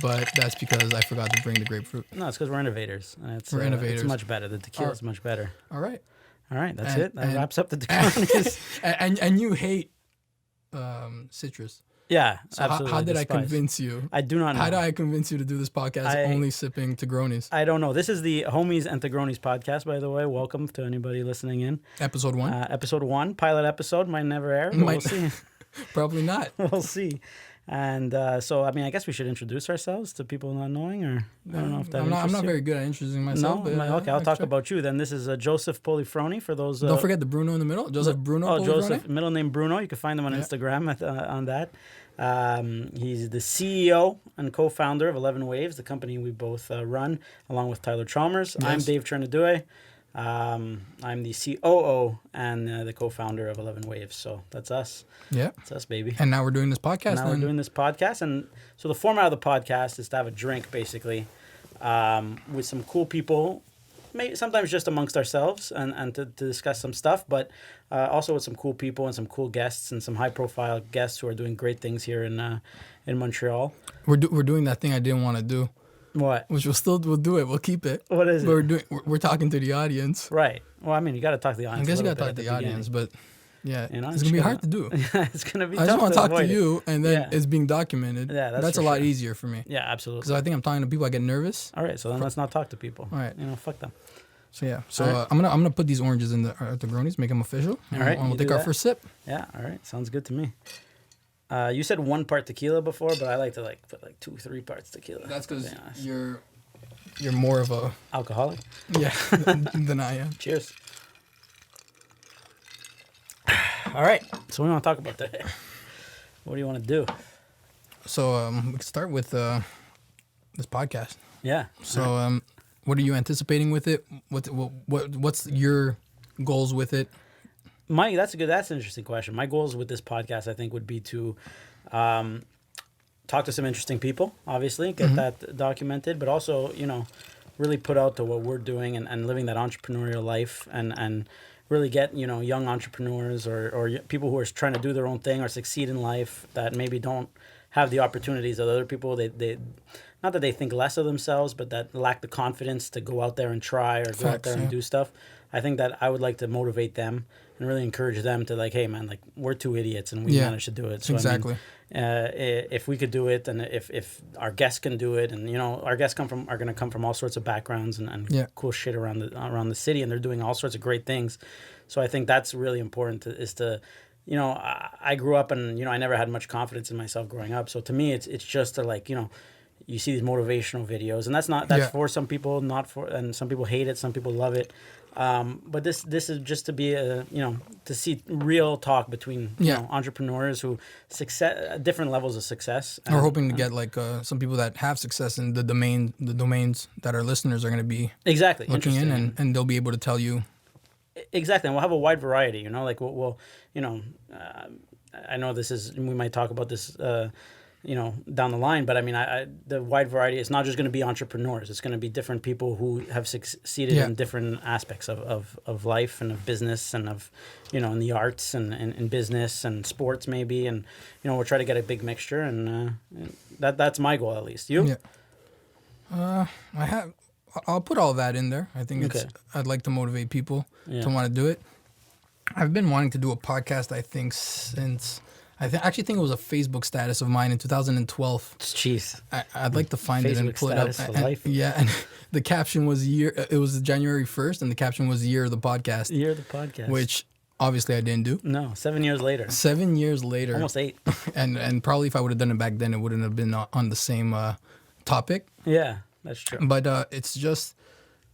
but that's because I forgot to bring the grapefruit. No, it's because we're innovators. We're innovators. It's much better. The tequila is much better. All right. All right, that's it. That wraps up the Tegronis. and you hate citrus. Yeah, So absolutely. how did I convince you? I do not know. How did I convince you to do this podcast only sipping Tegronis? I don't know. This is the Homies and Tegronis podcast, by the way. Welcome to anybody listening in. Episode 1? Episode 1, pilot episode. Might never air. But we'll see. Probably not. We'll see. And so, I mean, I guess we should introduce ourselves to people not knowing, or I don't know if that I'm not very good at introducing myself. No? But, okay, I'll talk about you then. This is Joseph Polifroni, for those... don't forget the Bruno in the middle. Joseph Bruno Polifroni. Joseph, middle name Bruno. You can find him on Instagram on that. He's the CEO and co-founder of 11 Waves, the company we both run, along with Tyler Chalmers. Yes. I'm Dave Trentadue. I'm the COO and the co-founder of 11 Waves. So that's us. Yeah. That's us, baby. And now we're doing this podcast. We're doing this podcast. And so the format of the podcast is to have a drink, basically, with some cool people, maybe sometimes just amongst ourselves and to discuss some stuff, but also with some cool people and some cool guests and some high-profile guests who are doing great things here in Montreal. We're doing that thing I didn't want to do. What? Which we'll do it. We'll keep it. What is it? We're talking to the audience. Right. Well, I mean, you got to talk to the audience. I guess you got to talk to the audience, but yeah, you know, it's gonna be hard to do. It's gonna be. I just want to talk to you, and then it's being documented. Yeah, that's a lot easier for me. Yeah, absolutely. Because I think I'm talking to people, I get nervous. All right, so then let's not talk to people. All right, fuck them. So yeah, I'm gonna put these oranges in the Tegronis, make them official. All right, and we'll take our first sip. Yeah, all right, sounds good to me. You said 1 part tequila before, but I like to put 2-3 parts tequila. That's because you're more of a alcoholic. Yeah, than I am. Cheers. All right, so we want to talk about that. What do you want to do? So we can start with this podcast. Yeah. So what are you anticipating with it? What's your goals with it? That's an interesting question. My goals with this podcast, I think, would be to talk to some interesting people, obviously, get that documented, but also, really put out to what we're doing and living that entrepreneurial life and really get, young entrepreneurs or people who are trying to do their own thing or succeed in life that maybe don't have the opportunities that other people, they not that they think less of themselves, but that lack the confidence to go out there and try or go out there and do stuff. I think that I would like to motivate them and really encourage them to hey man, we're 2 idiots and we managed to do it. So exactly. I mean, if we could do it, and if our guests can do it, and our guests are going to come from all sorts of backgrounds and cool shit around the city, and they're doing all sorts of great things. So I think that's really important I grew up and I never had much confidence in myself growing up. So to me, it's just to you see these motivational videos, and that's for some people, and some people hate it, some people love it. But this is just to be to see real talk between entrepreneurs who different levels of success. We're hoping to get some people that have success in the domains that our listeners are going to be looking in, and they'll be able to tell you. Exactly, and we'll have a wide variety. We'll I know we might talk about this. Down the line. But I mean, the wide variety, it's not just going to be entrepreneurs. It's going to be different people who have succeeded in different aspects of life and of business and of, in the arts and in business and sports maybe. And, we'll try to get a big mixture. And that's my goal, at least. You? Yeah. I'll put all that in there. I think I'd like to motivate people to want to do it. I've been wanting to do a podcast, I think, since... I actually think it was a Facebook status of mine in 2012. Jeez. I'd like to find Facebook it and pull it up. For life. And the caption was it was January 1st, and the caption was Year of the Podcast. Year of the Podcast. Which obviously I didn't do. No, 7 years later. 7 years later. Almost 8. And probably if I would have done it back then, it wouldn't have been on the same topic. Yeah, that's true. But it's just,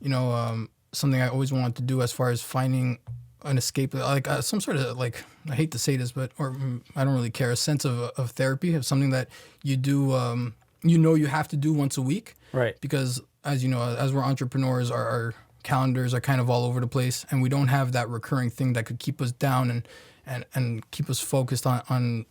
something I always wanted to do as far as finding an escape, some sort of I hate to say this, but I don't really care, a sense of therapy, of something that you do, you have to do once a week, right? Because as you know, as we're entrepreneurs, our calendars are kind of all over the place, and we don't have that recurring thing that could keep us down and keep us focused on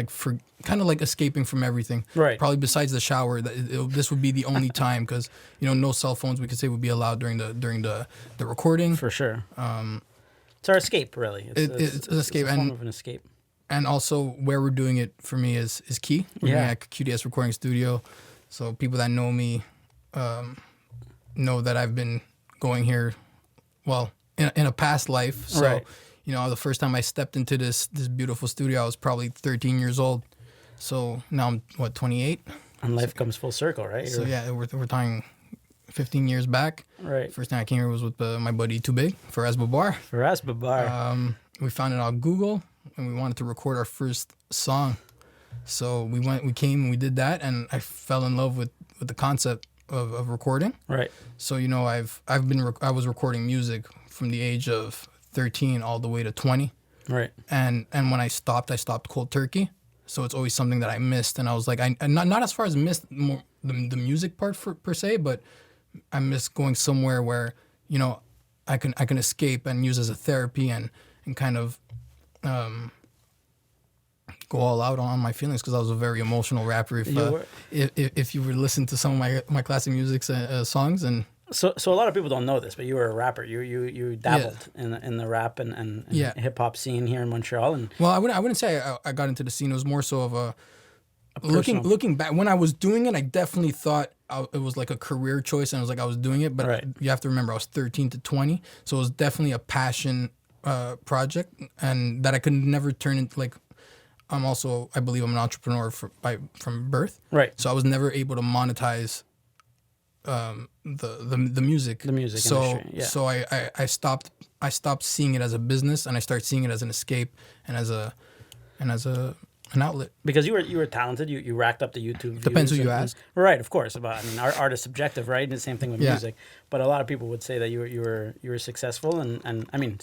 for kind of escaping from everything. Right. Probably besides the shower, this would be the only time because no cell phones we could say would be allowed during the recording. For sure. It's our escape, really. It's an escape. It's a form of an escape. and also where we're doing it for me is key. We're doing it at QDS Recording Studio. So people that know me know that I've been going here, well, in a past life. So, you know, the first time I stepped into this beautiful studio, I was probably 13 years old. So now I'm, 28? And life comes full circle, right? So yeah, we're talking 15 years back. Right. First time I came here was with my buddy Too Big, Faraz Babar. Faraz Babar. We found it on Google, and we wanted to record our first song. So we came and we did that, and I fell in love with the concept of recording. Right. So, you know, I was recording music from the age of 13 all the way to 20. Right. And when I stopped cold turkey. So it's always something that I missed, and I was like, not as far as missed more the music part per se, but I miss going somewhere where, you know, I can escape and use as a therapy and kind of go all out on my feelings, because I was a very emotional rapper. If you were to listen to some of my classic music songs. And so a lot of people don't know this, but you were a rapper. You dabbled in the rap and hip hop scene here in Montreal. And well, I wouldn't say I got into the scene. It was more so of a looking back when I was doing it. I definitely thought it was like a career choice, and I was doing it. But you have to remember, I was 13 to 20, so it was definitely a passion project, and that I could never turn into like. I believe I'm an entrepreneur from birth. Right. So I was never able to monetize the music. The music industry. Yeah. So I stopped seeing it as a business, and I started seeing it as an escape and as an outlet. Because you were talented, you racked up the YouTube views. Depends who you ask. Right, of course. Art is subjective, right? And the same thing with music. But a lot of people would say that you were successful and I mean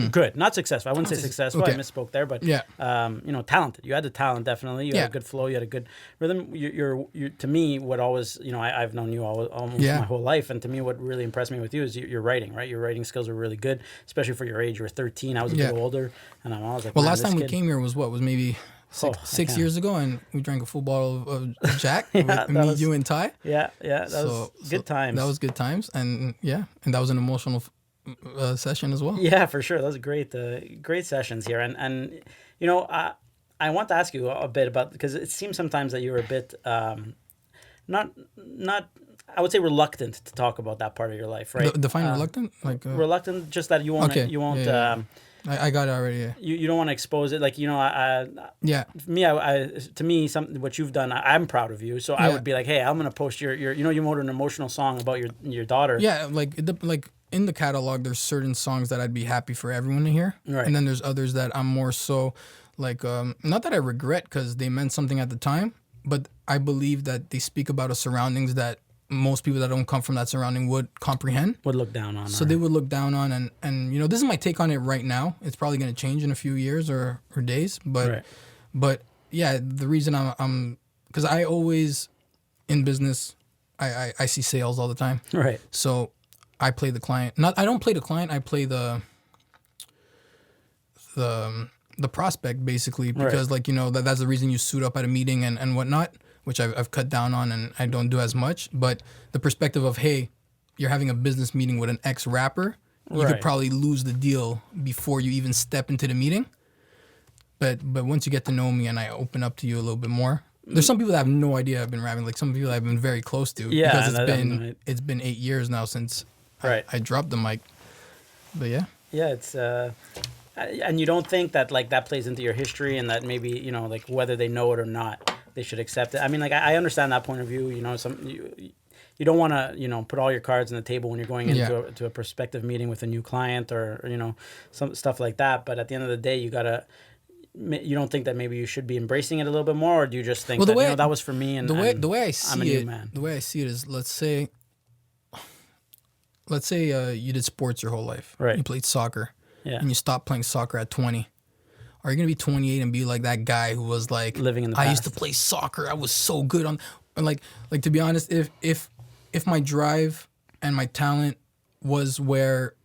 good, not successful. I wouldn't say successful. Okay. I misspoke there, but you know, talented. You had the talent, definitely. You had a good flow. You had a good rhythm. You're to me, what always, you know, I've known you almost my whole life, and to me, what really impressed me with you is your writing. Right, your writing skills were really good, especially for your age. You were 13. I was a bit older, and I was like, well, last time we came here was maybe. Six years ago, and we drank a full bottle of Jack. with you and Ty. Yeah, that was good times. That was good times, and that was an emotional session as well. Yeah, for sure. That was great sessions here, and you know, I want to ask you a bit about, because it seems sometimes that you're a bit not I would say reluctant to talk about that part of your life, right? Define reluctant, like reluctant, just that you won't. Okay. You won't. Yeah. I got it already. Yeah. You don't want to expose it, like, you know. To me, what you've done, I'm proud of you. So I would be like, hey, I'm gonna post your you know, you wrote an emotional song about your daughter. Yeah, like in the catalog, there's certain songs that I'd be happy for everyone to hear, right. And then there's others that I'm more so like, not that I regret because they meant something at the time, but I believe that they speak about a surroundings that most people that don't come from that surrounding would comprehend. Would look down on. So they would look down on, and you know, this is my take on it right now. It's probably going to change in a few years or days, but yeah, the reason I'm because I always, in business, I see sales all the time. Right. So I play the client. I don't play the client. I play the prospect, basically, because like, you know, that's the reason you suit up at a meeting and whatnot, which I've cut down on and I don't do as much. But the perspective of, hey, you're having a business meeting with an ex-rapper, you could probably lose the deal before you even step into the meeting. But once you get to know me and I open up to you a little bit more, there's some people that have no idea I've been rapping. Like some people I've been very close to, because it's been 8 years now since I dropped the mic. But yeah, it's and you don't think that like that plays into your history, and that maybe, you know, like whether they know it or not, they should accept it. I mean, like I understand that point of view. You know, you don't want to, you know, put all your cards on the table when you're going into a prospective meeting with a new client or you know, some stuff like that. But at the end of the day, you don't think that maybe you should be embracing it a little bit more, or do you just think that was for me and the way I see it is, let's say you did sports your whole life. Right. You played soccer. Yeah. And you stopped playing soccer at 20. Are you going to be 28 and be like that guy who was like, living in the past? I used to play soccer. I was so good on, like to be honest, if my drive and my talent was where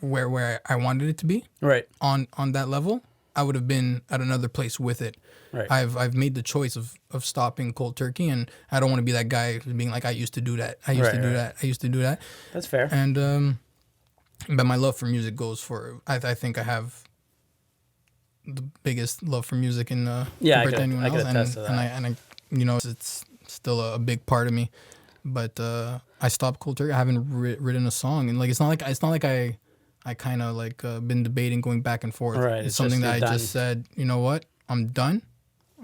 where I wanted it to be, right, on that level, I would have been at another place with it. Right. I've made the choice of stopping cold turkey, and I don't want to be that guy who's being like, I used to do that. I used to do that. That's fair. And but my love for music goes for, I think I have the biggest love for music in Yeah, compared to anyone I could else, attest to that. and I, you know, it's still a big part of me. But I stopped cold turkey. I haven't written a song, and like it's not like I kind of like been debating going back and forth. Right, It's it's something just that I you're just said, you know what, I'm done,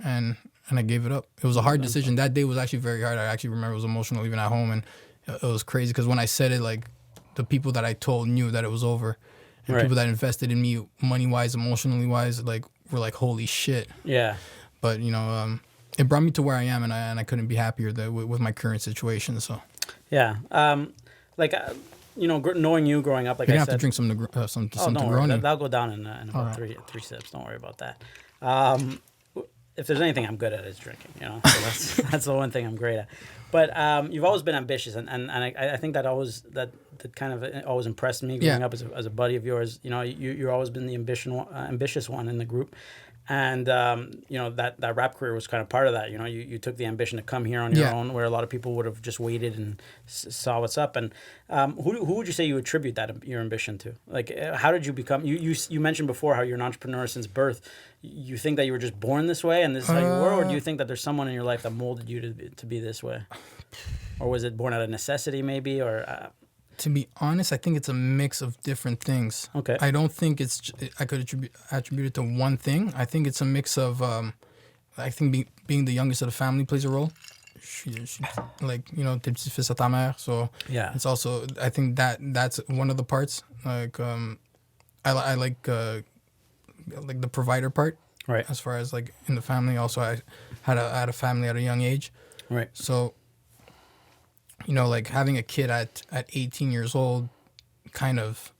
and I gave it up. It was a hard decision. That day was actually very hard. I actually remember it was emotional even at home, and it was crazy because when I said it, like the people that I told knew that it was over, and Right. people that invested in me money wise, emotionally wise, like were like, holy shit. Yeah. But you know, it brought me to where I am, and I couldn't be happier with my current situation. So Yeah. Like, you know, knowing you growing up, like you're I gonna have to said. drink some Don't worry. Negroni. That'll go down in about right. three sips. Don't worry about that. If there's anything I'm good at, it's drinking. You know, so that's the one thing I'm great at. But you've always been ambitious, and I think that kind of always impressed me growing up as a buddy of yours. You know, you've always been the ambitious one in the group. And you know, that rap career was kind of part of that. You know, you took the ambition to come here on your own, where a lot of people would have just waited and saw what's up. And who would you say you attribute your ambition to? Like, how did you become? You mentioned before how you're an entrepreneur since birth. You think that you were just born this way and this is how you were, or do you think that there's someone in your life that molded you to be this way, or was it born out of necessity maybe, or? To be honest, I think it's a mix of different things. Okay. I don't think I could attribute it to one thing. I think it's a mix of, I think being the youngest of the family plays a role. She like, you know, t'es petit fils à ta mère. So Yeah. it's also, I think that's one of the parts. Like, I like the provider part. Right. As far as like in the family. Also, I had a family at a young age. Right. So, you know, like having a kid at 18 years old kind of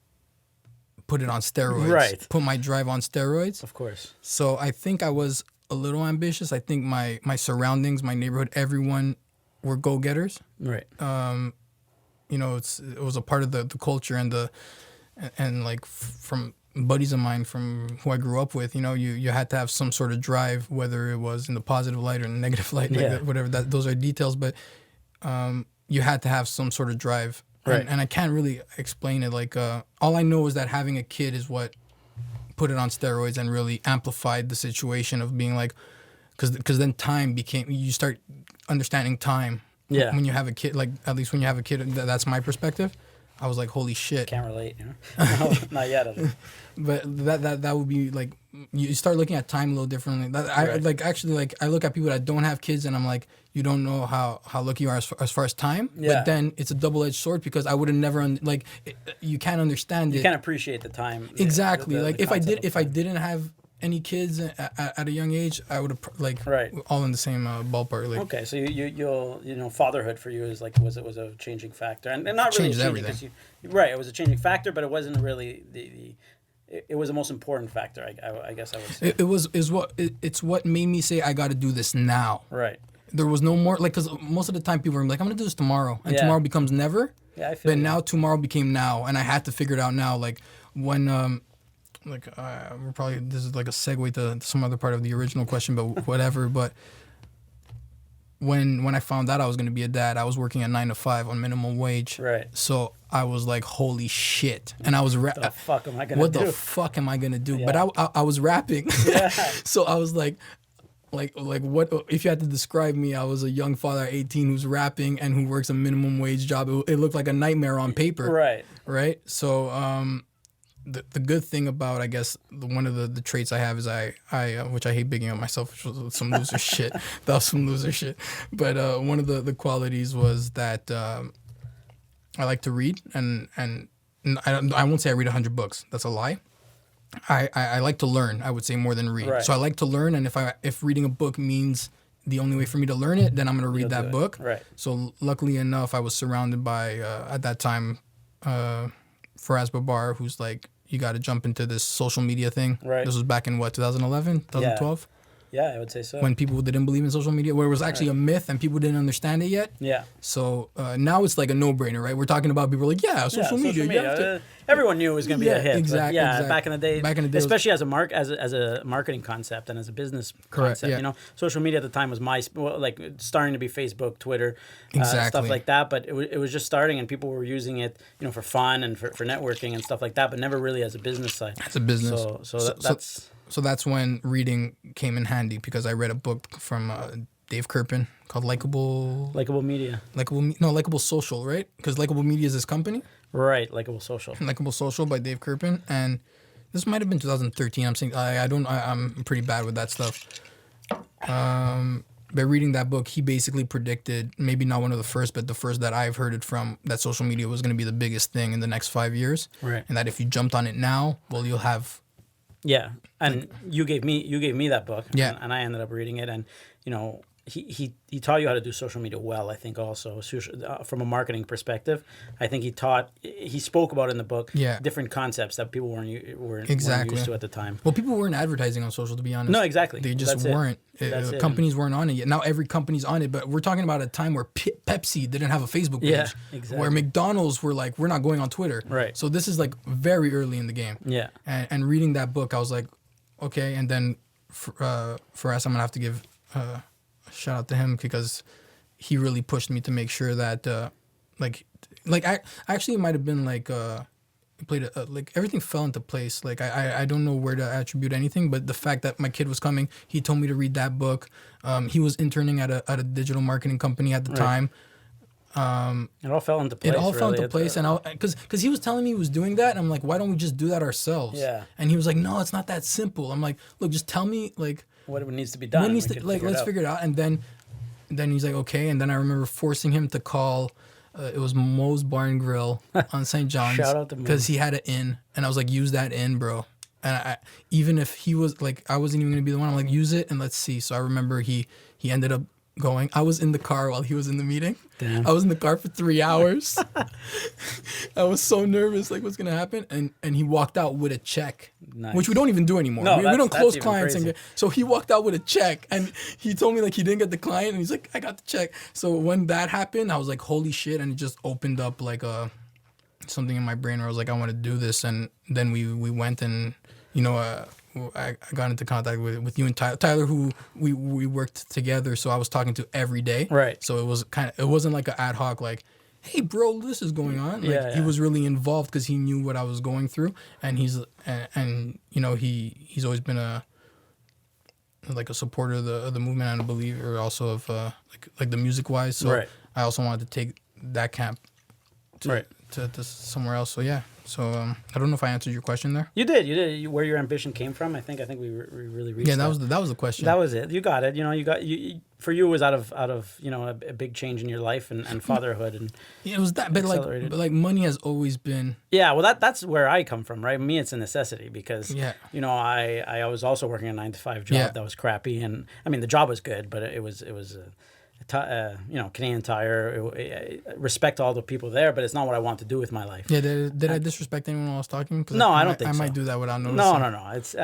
put it on steroids. Right. Put my drive on steroids. Of course. So I think I was a little ambitious. I think my surroundings, my neighborhood, everyone were go-getters. Right. You know, it was a part of the culture and like from buddies of mine from who I grew up with, you know, you had to have some sort of drive, whether it was in the positive light or the negative light, like whatever those are details, but you had to have some sort of drive. Right. And I can't really explain it. Like, all I know is that having a kid is what put it on steroids and really amplified the situation of being like, because then time you start understanding time. Yeah. When you have a kid, like at least when you have a kid, that's my perspective. I was like, holy shit. Can't relate, you know? No, not yet. At least. But that would be like, you start looking at time a little differently. I look at people that don't have kids and I'm like, you don't know how lucky you are as far as time. Yeah. But then it's a double-edged sword because I would have never you can't understand it. You can't appreciate the time. Exactly. The like concept if I didn't have any kids at a young age, I would have Right. all in the same ballpark. Like, okay, so you know, fatherhood for you is like was a changing factor, and not really Changed changing everything. right. It was a changing factor, but it wasn't really it was the most important factor. I guess I would say. It's what made me say I got to do this now. Right. There was no more because most of the time people are like, I'm gonna do this tomorrow, and Yeah. tomorrow becomes never. Yeah, I feel But you. now tomorrow became now, and I had to figure it out now. Like when we're probably, this is like a segue to some other part of the original question, but whatever. But when I found out I was gonna be a dad, I was working at 9 to 5 on minimum wage. Right. So I was like, holy shit, and I was What the fuck am I gonna what do? the fuck am I gonna do? Yeah. But I was rapping, Yeah. so I was like what if you had to describe me? I was a young father at 18 who's rapping and who works a minimum wage job. It looked like a nightmare on paper. Right. So the good thing about, I guess, one of the traits I have is I which I hate bigging up myself, which was some loser shit. That was some loser shit. But one of the qualities was that I like to read, and I won't say I read 100 books. That's a lie. I like to learn, I would say, more than read. Right. So I like to learn, and if reading a book means the only way for me to learn it, then I'm going to read that book. Right. So luckily enough, I was surrounded by, at that time, Faraz Babar, who's like, you got to jump into this social media thing. Right. This was back in, 2011, 2012? Yeah, I would say so. When people didn't believe in social media, where it was actually a myth and people didn't understand it yet. Yeah. So now it's like a no-brainer, right? We're talking about people like, social media. You have to, everyone knew it was going to be a hit. Exactly. Back in the day, especially as a marketing concept and as a business concept. Yeah. You know, social media at the time was starting to be Facebook, Twitter, Exactly. stuff like that. But it was just starting, and people were using it, you know, for fun and for networking and stuff like that, but never really as a business side. As a business. So that's. So that's when reading came in handy because I read a book from Dave Kerpen called Likeable. Likeable Media. Likeable Social, right? Because Likeable Media is his company. Right, Likeable Social. Likeable Social by Dave Kerpen, and this might have been 2013. I'm saying I'm pretty bad with that stuff. By reading that book, he basically predicted, maybe not one of the first, but the first that I've heard it from, that social media was going to be the biggest thing in the next 5 years. Right. And that if you jumped on it now, well, you'll have. Yeah, and you gave me that book. Yeah. And I ended up reading it, and he taught you how to do social media well. I think also from a marketing perspective, I think he spoke about in the book different concepts that people weren't used to at the time. Well, people weren't advertising on social, to be honest. No, exactly. They just weren't. Companies weren't on it yet. Now every company's on it, but we're talking about a time where Pepsi didn't have a Facebook page. Yeah, exactly. Where McDonald's were like, we're not going on Twitter. Right. So this is like very early in the game. Yeah. And reading that book, I was like, okay. And then for us, I'm gonna have to give shout out to him because he really pushed me to make sure that I actually it might have been like played like everything fell into place. Like I don't know where to attribute anything, but the fact that my kid was coming, he told me to read that book. He was interning at a digital marketing company at the time. It all fell into place. And because he was telling me he was doing that, and I'm like, why don't we just do that ourselves? Yeah. And he was like, no, it's not that simple. I'm like, look, just tell me like what needs to be done. Let's figure it out. And then he's like, okay. And then I remember forcing him to call. It was Mo's Bar and Grill on St. John's. Shout out to Mo. Because he had an inn, and I was like, use that inn, bro. And even if he was like, I wasn't even gonna be the one. I'm like, use it and let's see. So I remember he ended up going. I was in the car while he was in the meeting. Damn. I was in the car for 3 hours. I was so nervous, like what's gonna happen? And he walked out with a check, nice. Which we don't even do anymore. No, we don't close clients. Crazy. So he walked out with a check, and he told me like he didn't get the client, and he's like, I got the check. So when that happened, I was like, holy shit, and it just opened up like something in my brain where I was like, I want to do this, and then we went and I got into contact with you and Tyler, who we worked together. So I was talking to every day. Right. So it wasn't like an ad hoc, like, hey, bro, this is going on. Like, he was really involved because he knew what I was going through. And he's always been a supporter of the movement and a believer also of like the music wise. So right. I also wanted to take that camp to somewhere else. So yeah. So I don't know if I answered your question there. You did. Where your ambition came from? I think we really reached. Yeah, that was the question. That was it. You got it. For you it was out of a big change in your life and fatherhood and. Yeah, it was that, but like money has always been. Yeah, well that's where I come from, right? Me, it's a necessity because I was also working a 9-to-5 job that was crappy, and I mean the job was good, but it was Canadian Tire. Respect all the people there, but it's not what I want to do with my life. Yeah, did I disrespect anyone while I was talking? No, I don't think I so. might do that without noticing. No. It's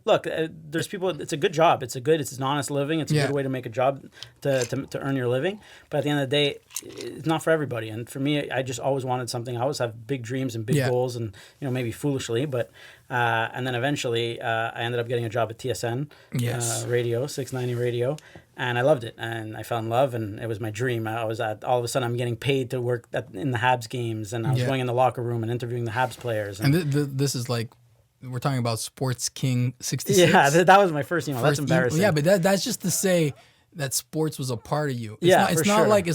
look. There's people. It's a good job. It's an honest living. It's a good way to make a job to earn your living. But at the end of the day, it's not for everybody. And for me, I just always wanted something. I always have big dreams and big goals, and maybe foolishly, but and then eventually I ended up getting a job at TSN, radio 690 radio. And I loved it, and I fell in love, and it was my dream. All of a sudden, I'm getting paid to work in the Habs games, and I was going in the locker room and interviewing the Habs players. And this is like, we're talking about Sports King 66. Yeah, that was my first. That's embarrassing. Yeah, but that's just to say that sports was a part of you. It's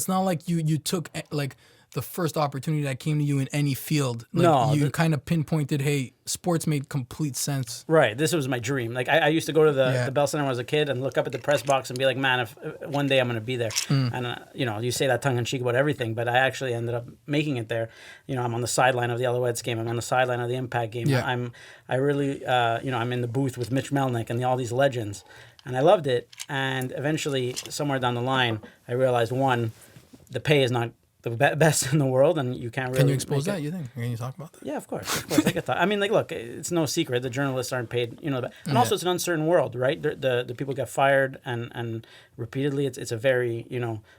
not like you took like the first opportunity that came to you in any field. Like, you kind of pinpointed, hey, sports made complete sense. Right. This was my dream. Like I used to go to the Bell Center when I was a kid and look up at the press box and be like, man, if one day I'm going to be there. And you say that tongue in cheek about everything, but I actually ended up making it there. I'm on the sideline of the Alouettes game. I'm on the sideline of the Impact game. Yeah. I'm in the booth with Mitch Melnick and all these legends, and I loved it. And eventually, somewhere down the line, I realized the pay is not the best in the world, and you can't really. Can you expose that? You think? Can you talk about that? Yeah, of course. I get that. I mean, like, look, it's no secret the journalists aren't paid. And also it's an uncertain world, right? The people get fired, and repeatedly, it's a very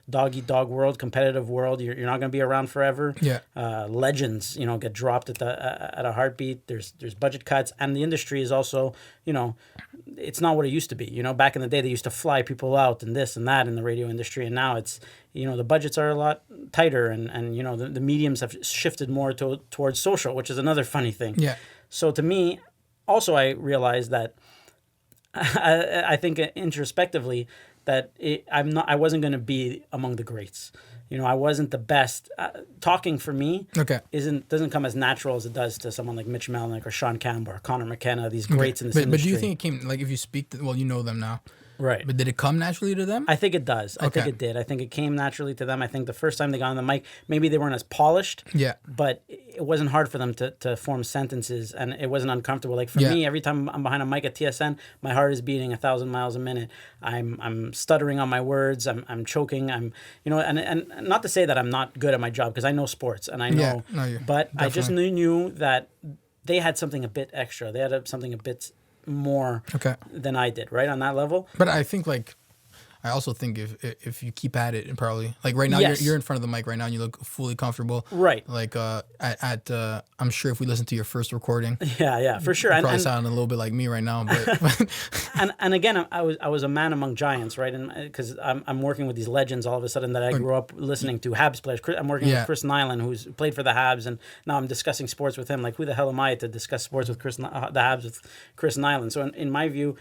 dog eat dog world, competitive world. You're not going to be around forever. Yeah. Legends, get dropped at a heartbeat. There's budget cuts, and the industry is also, it's not what it used to be. Back in the day, they used to fly people out and this and that in the radio industry, and now it's. The budgets are a lot tighter, and the mediums have shifted more towards social, which is another funny thing. Yeah. So to me, also I realized that I think introspectively that I wasn't going to be among the greats. I wasn't the best. Talking for me doesn't come as natural as it does to someone like Mitch Melnick or Sean Campbell or Connor McKenna, these greats in this industry. But do you think it came, like if you speak, well, you know them now. Right. But did it come naturally to them? I think it does. I think it did. I think it came naturally to them. I think the first time they got on the mic, maybe they weren't as polished. Yeah. But it wasn't hard for them to form sentences, and it wasn't uncomfortable. Like for me, every time I'm behind a mic at TSN, my heart is beating 1,000 miles a minute. I'm stuttering on my words. I'm choking. And not to say that I'm not good at my job, because I know sports and I know. But definitely. I just knew that they had something a bit extra. They had something a bit more than I did, right, on that level. But I think I also think if you keep at it, and probably like right now you're in front of the mic right now and you look fully comfortable. Right. Like I'm sure if we listen to your first recording, for sure, you probably sound a little bit like me right now. But and again, I was a man among giants, right? And because I'm working with these legends all of a sudden that I grew up listening to. Habs players. I'm working with Chris Nyland, who's played for the Habs, and now I'm discussing sports with him. Like, who the hell am I to discuss sports with the Habs with Chris Nyland? So in my view.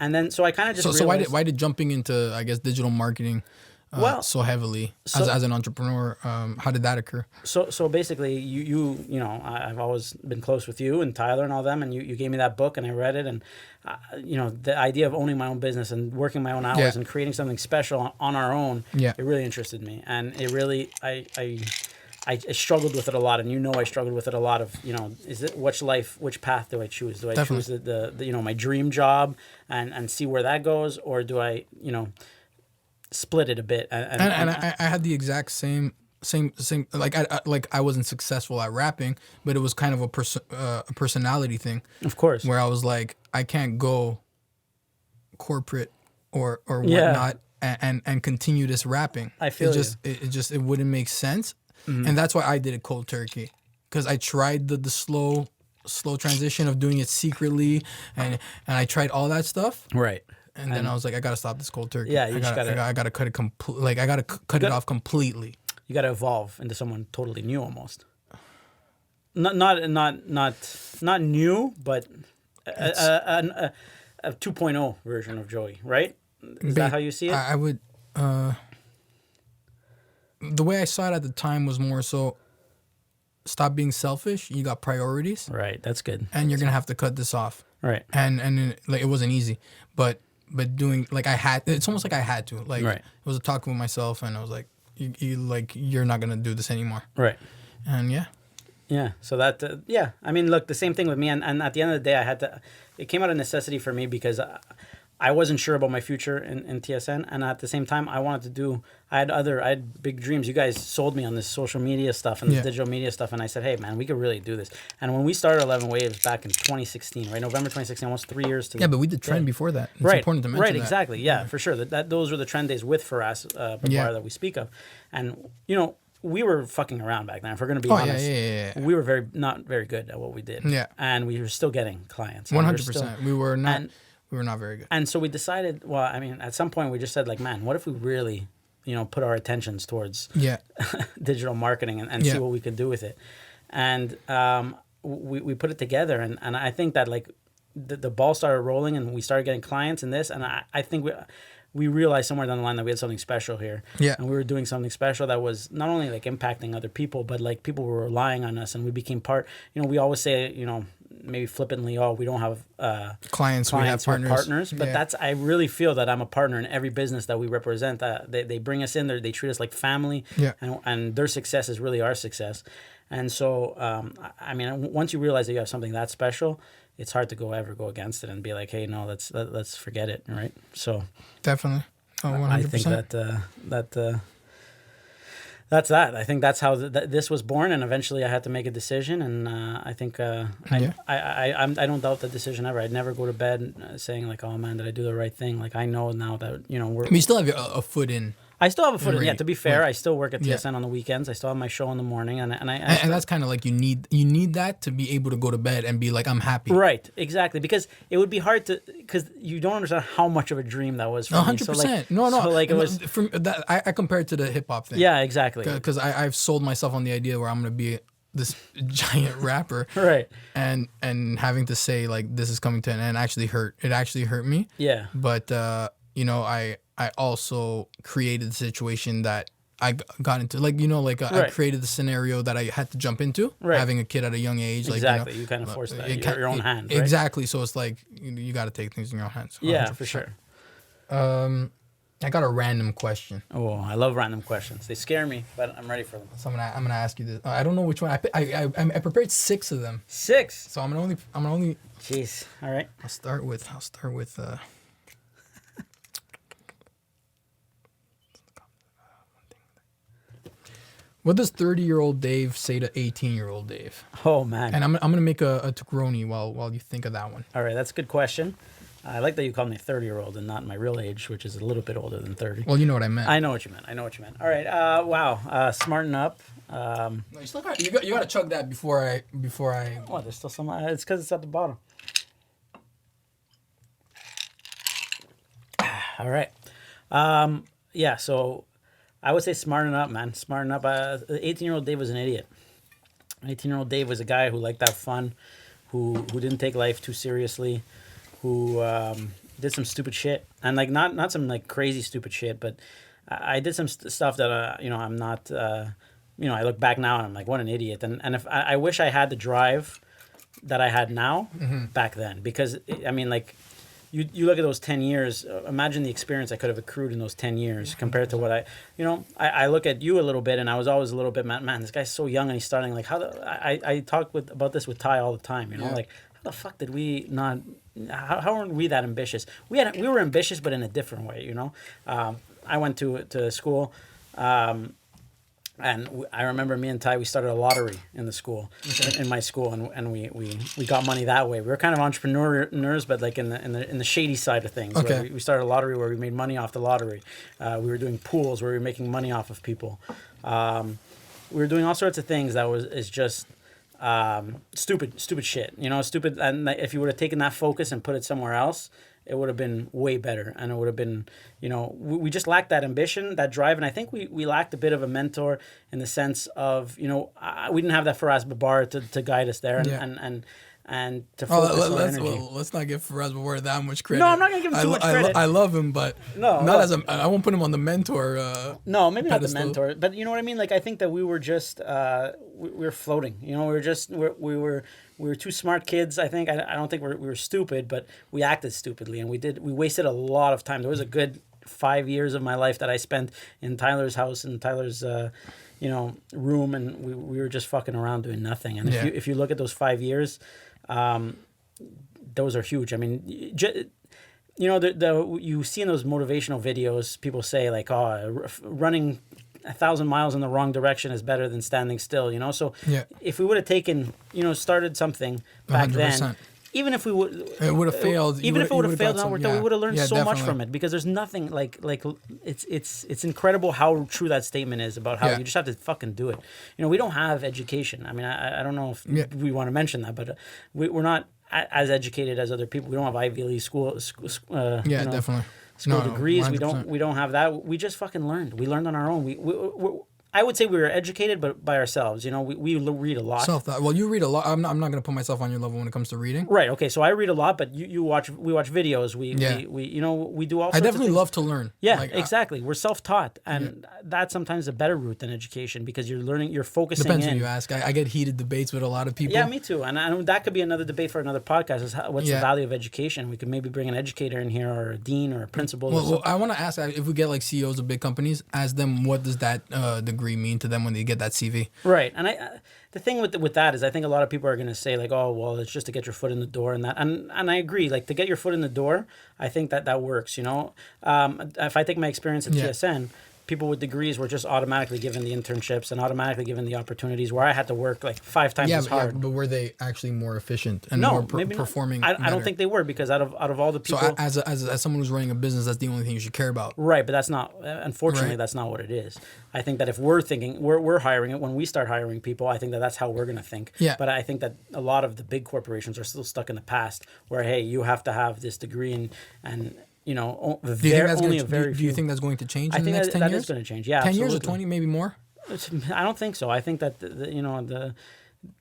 And then, so I kind of just realized... So why did jumping into, I guess, digital marketing so heavily as an entrepreneur, how did that occur? So basically, I've always been close with you and Tyler and all them, and you gave me that book and I read it, and the idea of owning my own business and working my own hours and creating something special on our own, it really interested me, and it really I struggled with it a lot, and I struggled with it a lot of, is it which path do I choose? Do I choose the my dream job and see where that goes, or do I, split it a bit? And I had the exact same like I wasn't successful at rapping, but it was kind of a personality thing. Of course. Where I was like, I can't go corporate or whatnot and continue this rapping. I feel it wouldn't make sense. Mm-hmm. And that's why I did it cold turkey, because I tried the slow transition of doing it secretly, and I tried all that stuff. Right. And then I was like, I gotta stop this cold turkey. Yeah, I gotta cut it I gotta cut it off completely. You gotta evolve into someone totally new, almost. Not new, but a 2.0 version of Joey, right? Is that how you see it? I would. The way I saw it at the time was more so, stop being selfish. You got priorities. Right, that's good. And you're going to have to cut this off. Right. And it wasn't easy. But doing, it's almost like I had to. Like, It was a talk with myself, and I was like, you're not going to do this anymore. Right. And Yeah, so that, I mean, look, the same thing with me, and at the end of the day, it came out of necessity for me, because I wasn't sure about my future in TSN, and at the same time, I had big dreams. You guys sold me on this social media stuff and this digital media stuff, and I said, hey, man, we could really do this. And when we started 11 Waves back in 2016, right, November 2016, almost 3 years to but we did trend before that. It's important to mention that. Right, exactly, yeah, for sure. Those were the trend days with Faraz Babar that we speak of. And, we were fucking around back then. If we're going to be honest, we were not very good at what we did. Yeah. And we were still getting clients. 100%. We were not... We were not very good. And so we decided, at some point we just said, like, man, what if we really, put our attentions towards digital marketing and see what we could do with it. And we put it together. And I think that, like, the ball started rolling and we started getting clients in this. And I think we realized somewhere down the line that we had something special here. Yeah. And we were doing something special that was not only, like, impacting other people, but, like, people were relying on us, and we became part. We always say, maybe flippantly, we don't have clients, we have partners. But I really feel that I'm a partner in every business that we represent. They bring us in there, they treat us like family, and their success is really our success. And so, once you realize that you have something that special, it's hard to ever go against it and be like, hey, no, let's forget it, right? So definitely, 100%. I think that's that. I think that's how this was born, and eventually I had to make a decision, and I think I don't doubt the decision ever. I'd never go to bed saying like, oh man, did I do the right thing? Like, I know now that you still have a foot in. I still have a foot in. Yeah, to be fair, I still work at TSN on the weekends. I still have my show in the morning, and that's kind of like you need that to be able to go to bed and be like, I'm happy. Right, exactly, because it would be hard because you don't understand how much of a dream that was for 100%. me. No. So like it was from that. I compare it to the hip hop thing. Yeah, exactly. Because I've sold myself on the idea where I'm gonna be this giant rapper, Right. and having to say like this is coming to an end actually hurt. It actually hurt me. Yeah. But you know, I also created the situation that I got into, like, you know, like I Right. created the scenario that I had to jump into, Right. having a kid at a young age. Exactly. Like, you You kind of know, force that. it Your own hand. Right? Exactly. So it's like you got to take things in your own hands. Yeah, 100%. for sure. I got a random question. Oh, I love random questions. They scare me, but I'm ready for them. So I'm gonna ask you this. I don't know which one. I prepared 6 of them. 6. So I'm gonna only. Jeez. All right. I'll start with. What does 30-year-old Dave say to 18-year-old Dave? Oh man. And I'm gonna make a Tegroni while you think of that one. All right, that's a good question. I like that you called me 30-year-old and not my real age, which is a little bit older than 30. Well, you know what I meant. I know what you meant. All right. Wow. Smarten up. No, you still got you got to chug that before I. Oh, there's still some. It's because it's at the bottom. All right. Yeah. So, I would say smarten up, man. Smarten up. 18-year-old Dave was an idiot. 18-year-old Dave was a guy who liked to have fun, who didn't take life too seriously, who did some stupid shit, and like not some like crazy stupid shit, but I did some stuff that you know, I'm not. You know, I look back now and I'm like, what an idiot. And if I wish I had the drive that I had now back then, because I mean, like, you look at those 10 years, imagine the experience I could have accrued in those 10 years compared to what I look at you a little bit, and I was always a little bit, man, this guy's so young and he's starting, like, I talk about this with Ty all the time, you know, like, how the fuck did we not, how weren't we that ambitious? We were ambitious, but in a different way, you know. I went to school, and I remember me and Ty, we started a lottery in the school, in my school, and we got money that way. We were kind of entrepreneurs, but like in the shady side of things. Okay. We started a lottery where we made money off the lottery. We were doing pools where we were making money off of people. We were doing all sorts of things that is just stupid shit. You know, stupid. And if you would have taken that focus and put it somewhere else, it would have been way better, and it would have been, you know, we just lacked that ambition, that drive, and I think we lacked a bit of a mentor in the sense of, you know, we didn't have that Faraz Babar to guide us there, and to focus our energy. Well, let's not give Faraz Babar that much credit. No, I'm not gonna give him too much credit. I love him, but I won't put him on the mentor. No, maybe pedestal. not the mentor, but you know what I mean. Like, I think that we were just we were floating. You know, we were two smart kids. I think I don't think we were stupid, but we acted stupidly, and we wasted a lot of time. There was a good 5 years of my life that I spent in Tyler's house, in Tyler's you know, room, and we were just fucking around doing nothing. And if you look at those 5 years, those are huge. I mean, you know, you see in those motivational videos, people say like, oh, running 1,000 miles in the wrong direction is better than standing still, you know? So if we would have taken, you know, started something back 100%. Then, even if we would, it would have failed. Even if it would have failed, we would have learned so definitely. much from it, because there's nothing like it's incredible how true that statement is about how you just have to fucking do it. You know, we don't have education. I mean, I don't know if we want to mention that, but we're not as educated as other people. We don't have Ivy League school. Definitely. School degrees. 100%. We don't have that. We just fucking learned. We learned on our own. I would say we were educated, but by ourselves. You know, we read a lot. Self-thought. Well, you read a lot. I'm not going to put myself on your level when it comes to reading. Right. Okay. So I read a lot, but we watch videos. We you know, we do all sorts of things. I definitely love to learn. Yeah, like, exactly. We're self-taught, and that's sometimes a better route than education, because you're learning, you're focusing. Depends who you ask. I get heated debates with a lot of people. Yeah, me too. And that could be another debate for another podcast. Is what's the value of education? We could maybe bring an educator in here, or a dean, or a principal. Well, I want to ask, if we get like CEOs of big companies, ask them what does that degree mean to them when they get that CV. Right. And the thing with that is, I think a lot of people are going to say like, oh, well, it's just to get your foot in the door, and that, and I agree. Like, to get your foot in the door, I think that works. You know, if I take my experience at TSN, people with degrees were just automatically given the internships and automatically given the opportunities, where I had to work like 5 times as hard. Yeah, but were they actually more efficient and more performing? I don't think they were, because out of all the people. So as someone who's running a business, that's the only thing you should care about. Right, but that's not. Unfortunately, that's not what it is. I think that if we're thinking we're hiring it, when we start hiring people, I think that's how we're going to think. Yeah. But I think that a lot of the big corporations are still stuck in the past, where hey, you have to have this degree and you know, do you think that's going to change in the next 10 years? That is going to change, yeah. 10 absolutely. years or 20, maybe more? I don't think so. I think that the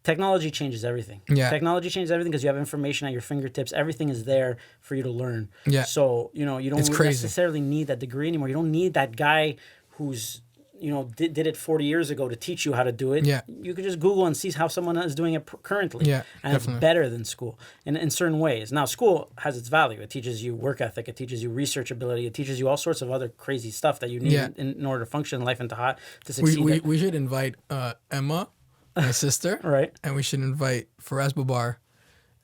technology changes everything. Yeah. Technology changes everything because you have information at your fingertips. Everything is there for you to learn. Yeah. So, you don't necessarily need that degree anymore. You don't need that guy who's, did it 40 years ago to teach you how to do it. Yeah. You could just Google and see how someone is doing it currently. Yeah, and definitely. It's better than school in certain ways. Now, school has its value. It teaches you work ethic. It teaches you research ability. It teaches you all sorts of other crazy stuff that you need in order to function in life and to succeed. We should invite Emma, my sister, right? And we should invite Faraz Babar,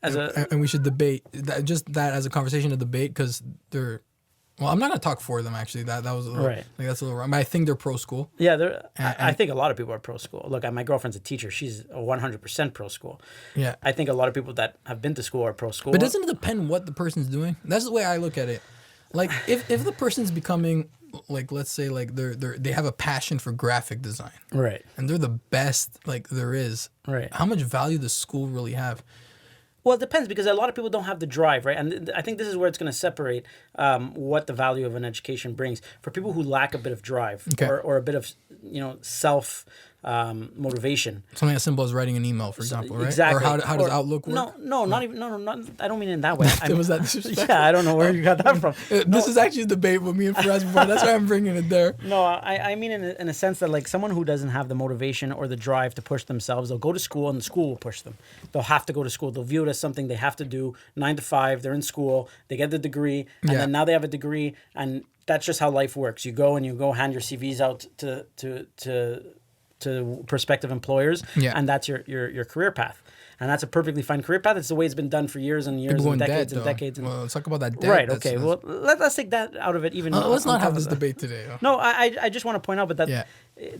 and we should debate that as a conversation, a debate, because they're. Well, I'm not gonna talk for them actually. That was a little, right. Like, that's a little wrong. But I think they're pro school. Yeah, I think a lot of people are pro school. Look, my girlfriend's a teacher. She's 100% pro school. Yeah, I think a lot of people that have been to school are pro school. But doesn't it depend what the person's doing? That's the way I look at it. Like if the person's becoming, like, let's say, like they have a passion for graphic design, right, and they're the best like there is, right. How much value does school really have? Well, it depends, because a lot of people don't have the drive, right? And I think this is where it's going to separate what the value of an education brings. For people who lack a bit of drive, okay. or a bit of self motivation. Something as simple as writing an email, for example, right? Exactly. Or how does Outlook work? No, not even. No, I don't mean it in that way. Was that disrespectful? Yeah, I don't know where you got that from. This is actually a debate with me and Faraz before. That's why I'm bringing it there. No, I mean in a sense that, like, someone who doesn't have the motivation or the drive to push themselves, they'll go to school and the school will push them. They'll have to go to school. They'll view it as something they have to do 9 to 5. They're in school. They get the degree, and then now they have a degree, and that's just how life works. You go hand your CVs out to prospective employers, and that's your career path. And that's a perfectly fine career path. It's the way it's been done for years and years and decades and decades. Well, let's talk about that debt. Right, okay. Well, let's take that out of it even. Let's not have this debate today. No, I just want to point out, but that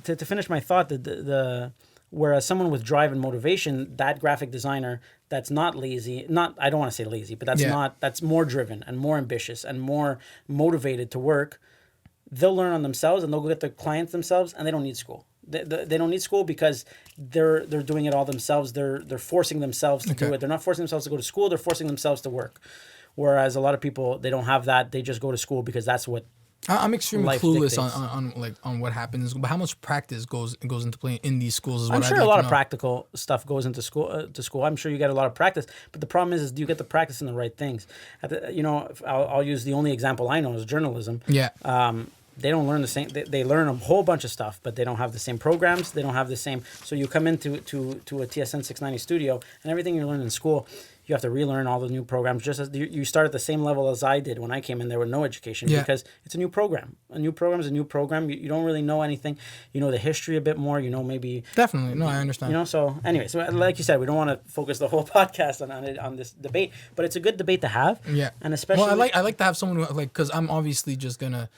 to finish my thought, that whereas someone with drive and motivation, that graphic designer that's not lazy, I don't want to say lazy, but that's more driven and more ambitious and more motivated to work, they'll learn on themselves and they'll go get their clients themselves, and they don't need school. They don't need school because they're doing it all themselves. They're forcing themselves to do it. They're not forcing themselves to go to school. They're forcing themselves to work. Whereas a lot of people, they don't have that. They just go to school because that's what. I'm extremely clueless on what happens, but how much practice goes into play in these schools is what I'm sure a lot of practical stuff goes into school. I'm sure you get a lot of practice, but the problem is do you get the practice in the right things? I'll use the only example I know is journalism. Yeah. They don't learn the same. They learn a whole bunch of stuff, but they don't have the same programs. They don't have the same. So you come into a TSN 690 studio, and everything you learn in school, you have to relearn all the new programs. Just as you start at the same level as I did when I came in there with no education, because it's a new program. A new program is a new program. You don't really know anything. You know the history a bit more. Maybe definitely. No, I understand. So anyway, so like you said, we don't want to focus the whole podcast on this debate, but it's a good debate to have. Yeah, and especially I like to have someone who, like, because I'm obviously just gonna.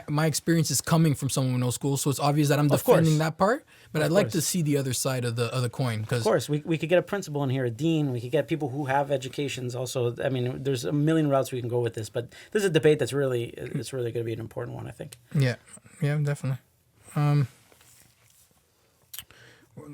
My experience is coming from someone with no school, so it's obvious that I'm defending that part. But I'd like to see the other side of the coin. Of course, we could get a principal in here, a dean. We could get people who have educations. Also, I mean, there's a million routes we can go with this. But this is a debate that's really going to be an important one, I think. Yeah, definitely.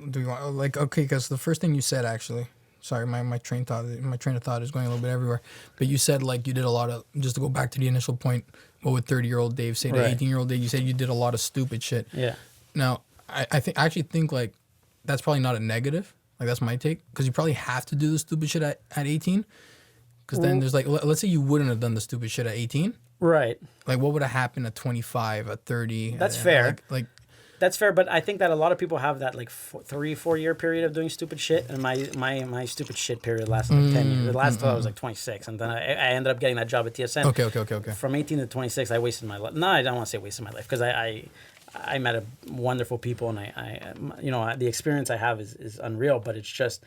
Do you want because the first thing you said, actually. Sorry, my train of thought is going a little bit everywhere. But you said, like, you did a lot of, just to go back to the initial point, what would 30-year-old Dave say to 18-year-old Dave? You said you did a lot of stupid shit. Yeah. Now, I actually think, like, that's probably not a negative. Like, that's my take. Because you probably have to do the stupid shit at 18. Because then there's, like, let's say you wouldn't have done the stupid shit at 18. Right. Like, what would have happened at 25, at 30? That's fair. Like that's fair, but I think that a lot of people have that, like, 3-4 year period of doing stupid shit, and my stupid shit period lasted like 10 years. The last time I was like 26, and then I ended up getting that job at TSN. Okay. From 18 to 26, I wasted my life. No, I don't want to say wasted my life, because I met wonderful people, and I the experience I have is unreal, but it's just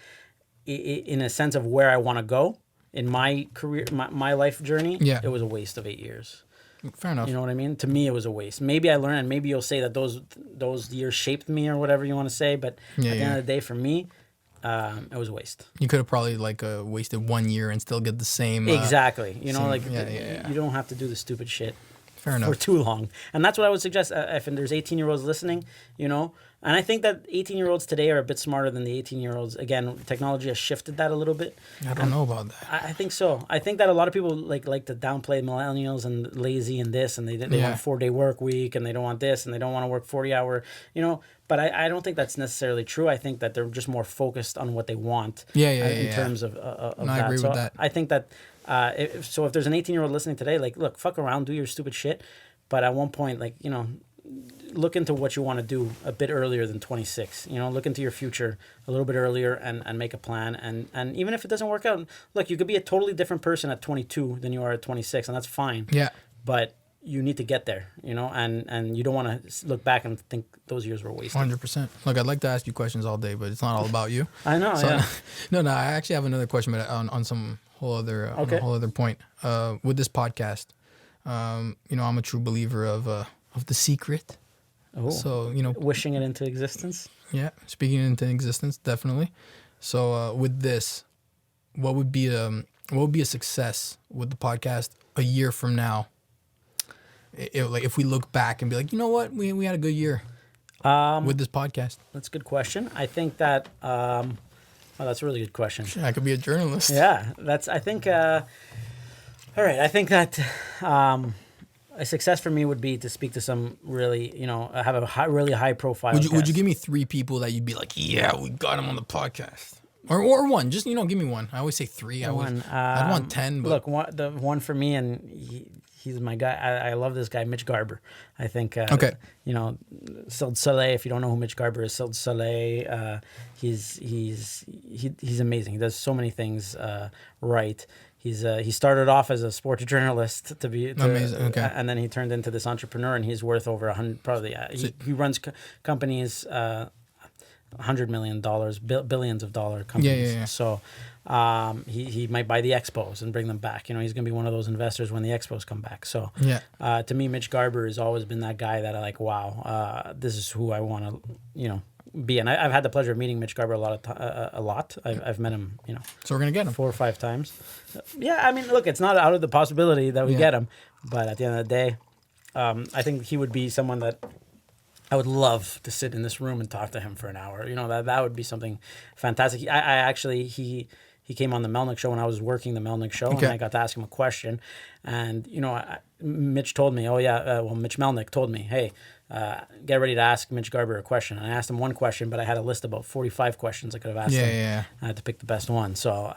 in a sense of where I want to go in my career, my life journey. Yeah. It was a waste of 8 years. Fair enough. You know what I mean? To me, it was a waste. Maybe I learned, and maybe you'll say that those years shaped me or whatever you want to say. But at the end of the day, for me, it was a waste. You could have probably wasted 1 year and still get the same. Exactly. You don't have to do the stupid shit. Fair enough. for too long. And that's what I would suggest if there's 18-year-olds listening, you know. And I think that 18-year-olds today are a bit smarter than the 18-year-olds. Again, technology has shifted that a little bit. I don't know about that. I think so. I think that a lot of people like to downplay millennials and lazy and this, and they want a 4-day work week, and they don't want this, and they don't want to work 40-hour, you know. But I don't think that's necessarily true. I think that they're just more focused on what they want. In terms of that. I agree with that. I think that if there's an 18-year-old listening today, like, look, fuck around, do your stupid shit. But at one point, like, you know, look into what you want to do a bit earlier than 26. You know, look into your future a little bit earlier and make a plan. And even if it doesn't work out, look, you could be a totally different person at 22 than you are at 26, and that's fine. Yeah. But you need to get there, you know, and you don't want to look back and think those years were wasted. 100%. Look, I'd like to ask you questions all day, but it's not all about you. I know, so, yeah. No, I actually have another question, but on some whole other point. With this podcast, you know, I'm a true believer of The Secret. Oh, so, you know, wishing it into existence. Yeah, speaking it into existence, definitely. So, with this, what would be a success with the podcast a year from now? Like if we look back and be like, you know what, we had a good year with this podcast. That's a good question. I think that that's a really good question. I could be a journalist. Yeah, I think. All right, I think that. A success for me would be to speak to some really, you know, have a really high profile. Would you give me 3 people that you'd be like, yeah, we got him on the podcast, or one? Just, you know, give me one. I always say 3. I'd want 10. But look, the one for me, and he's my guy. I love this guy, Mitch Garber. I think. Okay. You know, Cirque du Soleil. If you don't know who Mitch Garber is, Cirque du Soleil. He's amazing. He does so many things right. He started off as a sports journalist amazing. Okay. And then he turned into this entrepreneur, and he's worth over 100. Probably he runs companies, $100 million, billions of dollar companies. Yeah. So he might buy the expos and bring them back. You know, he's gonna be one of those investors when the expos come back. So to me, Mitch Garber has always been that guy that I like. Wow, this is who I want to, you know, be. And I've had the pleasure of meeting Mitch Garber a lot. I've met him, you know. So we're gonna get him 4 or 5 times. Yeah, I mean, look, it's not out of the possibility that we get him, but at the end of the day, I think he would be someone that I would love to sit in this room and talk to him for an hour. You know, that would be something fantastic. He came on the Melnick show when I was working the Melnick show, and I got to ask him a question. And, you know, Mitch told me, Mitch Melnick told me, hey, get ready to ask Mitch Garber a question. And I asked him one question, but I had a list of about 45 questions I could have asked him. Yeah. I had to pick the best one. So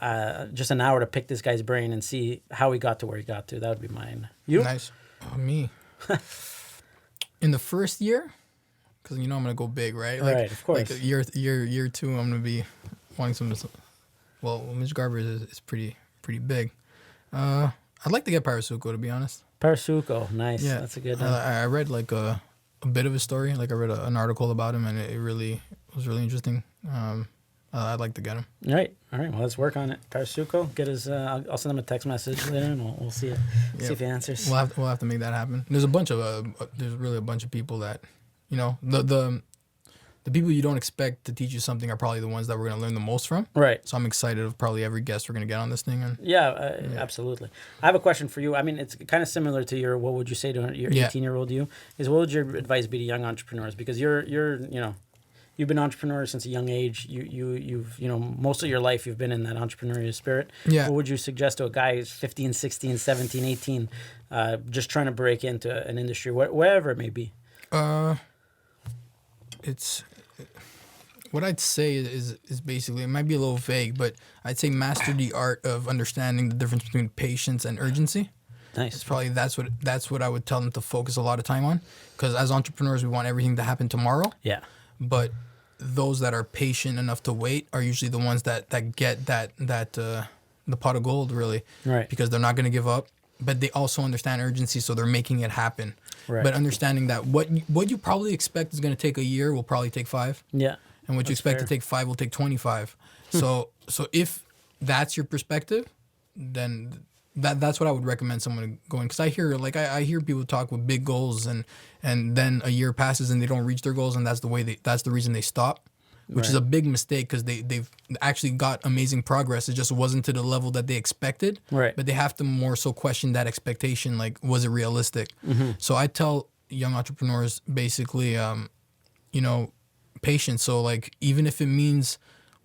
just an hour to pick this guy's brain and see how he got to where he got to. That would be mine. You? Nice. Me. In the first year, because, you know, I'm going to go big, right? Right, of course. Like year 2, I'm going to be wanting some... Well, Mitch Garber is pretty big. I'd like to get Parasuco, to be honest. Parasuco, nice. Yeah, that's a good. I read like a bit of his story. Like I read an article about him, and it really was really interesting. I'd like to get him. All right. Well, let's work on it. Parasuco, get his. I'll send him a text message later, and we'll see it. See if he answers. We'll have to make that happen. There's really a bunch of people that, you know, the people you don't expect to teach you something are probably the ones that we're going to learn the most from. Right. So I'm excited of probably every guest we're going to get on this thing. And absolutely. I have a question for you. I mean, it's kind of similar to your, what would you say to your 18-year-old you? Is what would your advice be to young entrepreneurs? Because you're you know, you've been an entrepreneur since a young age. You've you know, most of your life you've been in that entrepreneurial spirit. Yeah. What would you suggest to a guy who's 15, 16, 17, 18, just trying to break into an industry, wherever it may be? It's what I'd say is basically, it might be a little vague, but I'd say master the art of understanding the difference between patience and urgency. Nice. It's probably that's what I would tell them to focus a lot of time on, because as entrepreneurs we want everything to happen tomorrow. Yeah. But those that are patient enough to wait are usually the ones that get the pot of gold, really. Right. Because they're not going to give up, but they also understand urgency, so they're making it happen. Right. But understanding that what you probably expect is going to take a year will probably take 5. Yeah. And what you expect to take 5 will take 25. So if that's your perspective, then that's what I would recommend someone going. Because I hear people talk with big goals and then a year passes and they don't reach their goals, and that's the reason they stop. which is a big mistake because they've actually got amazing progress. It just wasn't to the level that they expected. Right. But they have to more so question that expectation, like, was it realistic? So I tell young entrepreneurs basically, patience. So like, even if it means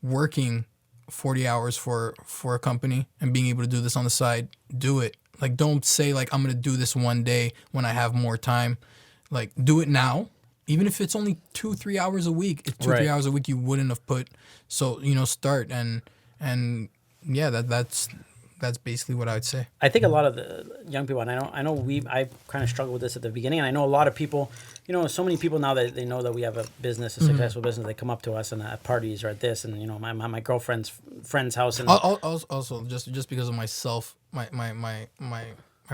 working 40 hours for a company and being able to do this on the side, do it. Like, don't say like, I'm going to do this one day when I have more time. Like, do it now. Even if it's only 2-3 hours a week, it's 2-3 hours a week you wouldn't have put. So, start and yeah, that's basically what I would say. I think a lot of the young people, and I kind of struggled with this at the beginning, and I know a lot of people, so many people now that they know that we have a business, a successful business, they come up to us and at parties or at this, and my girlfriend's friend's house, and also just because of myself, my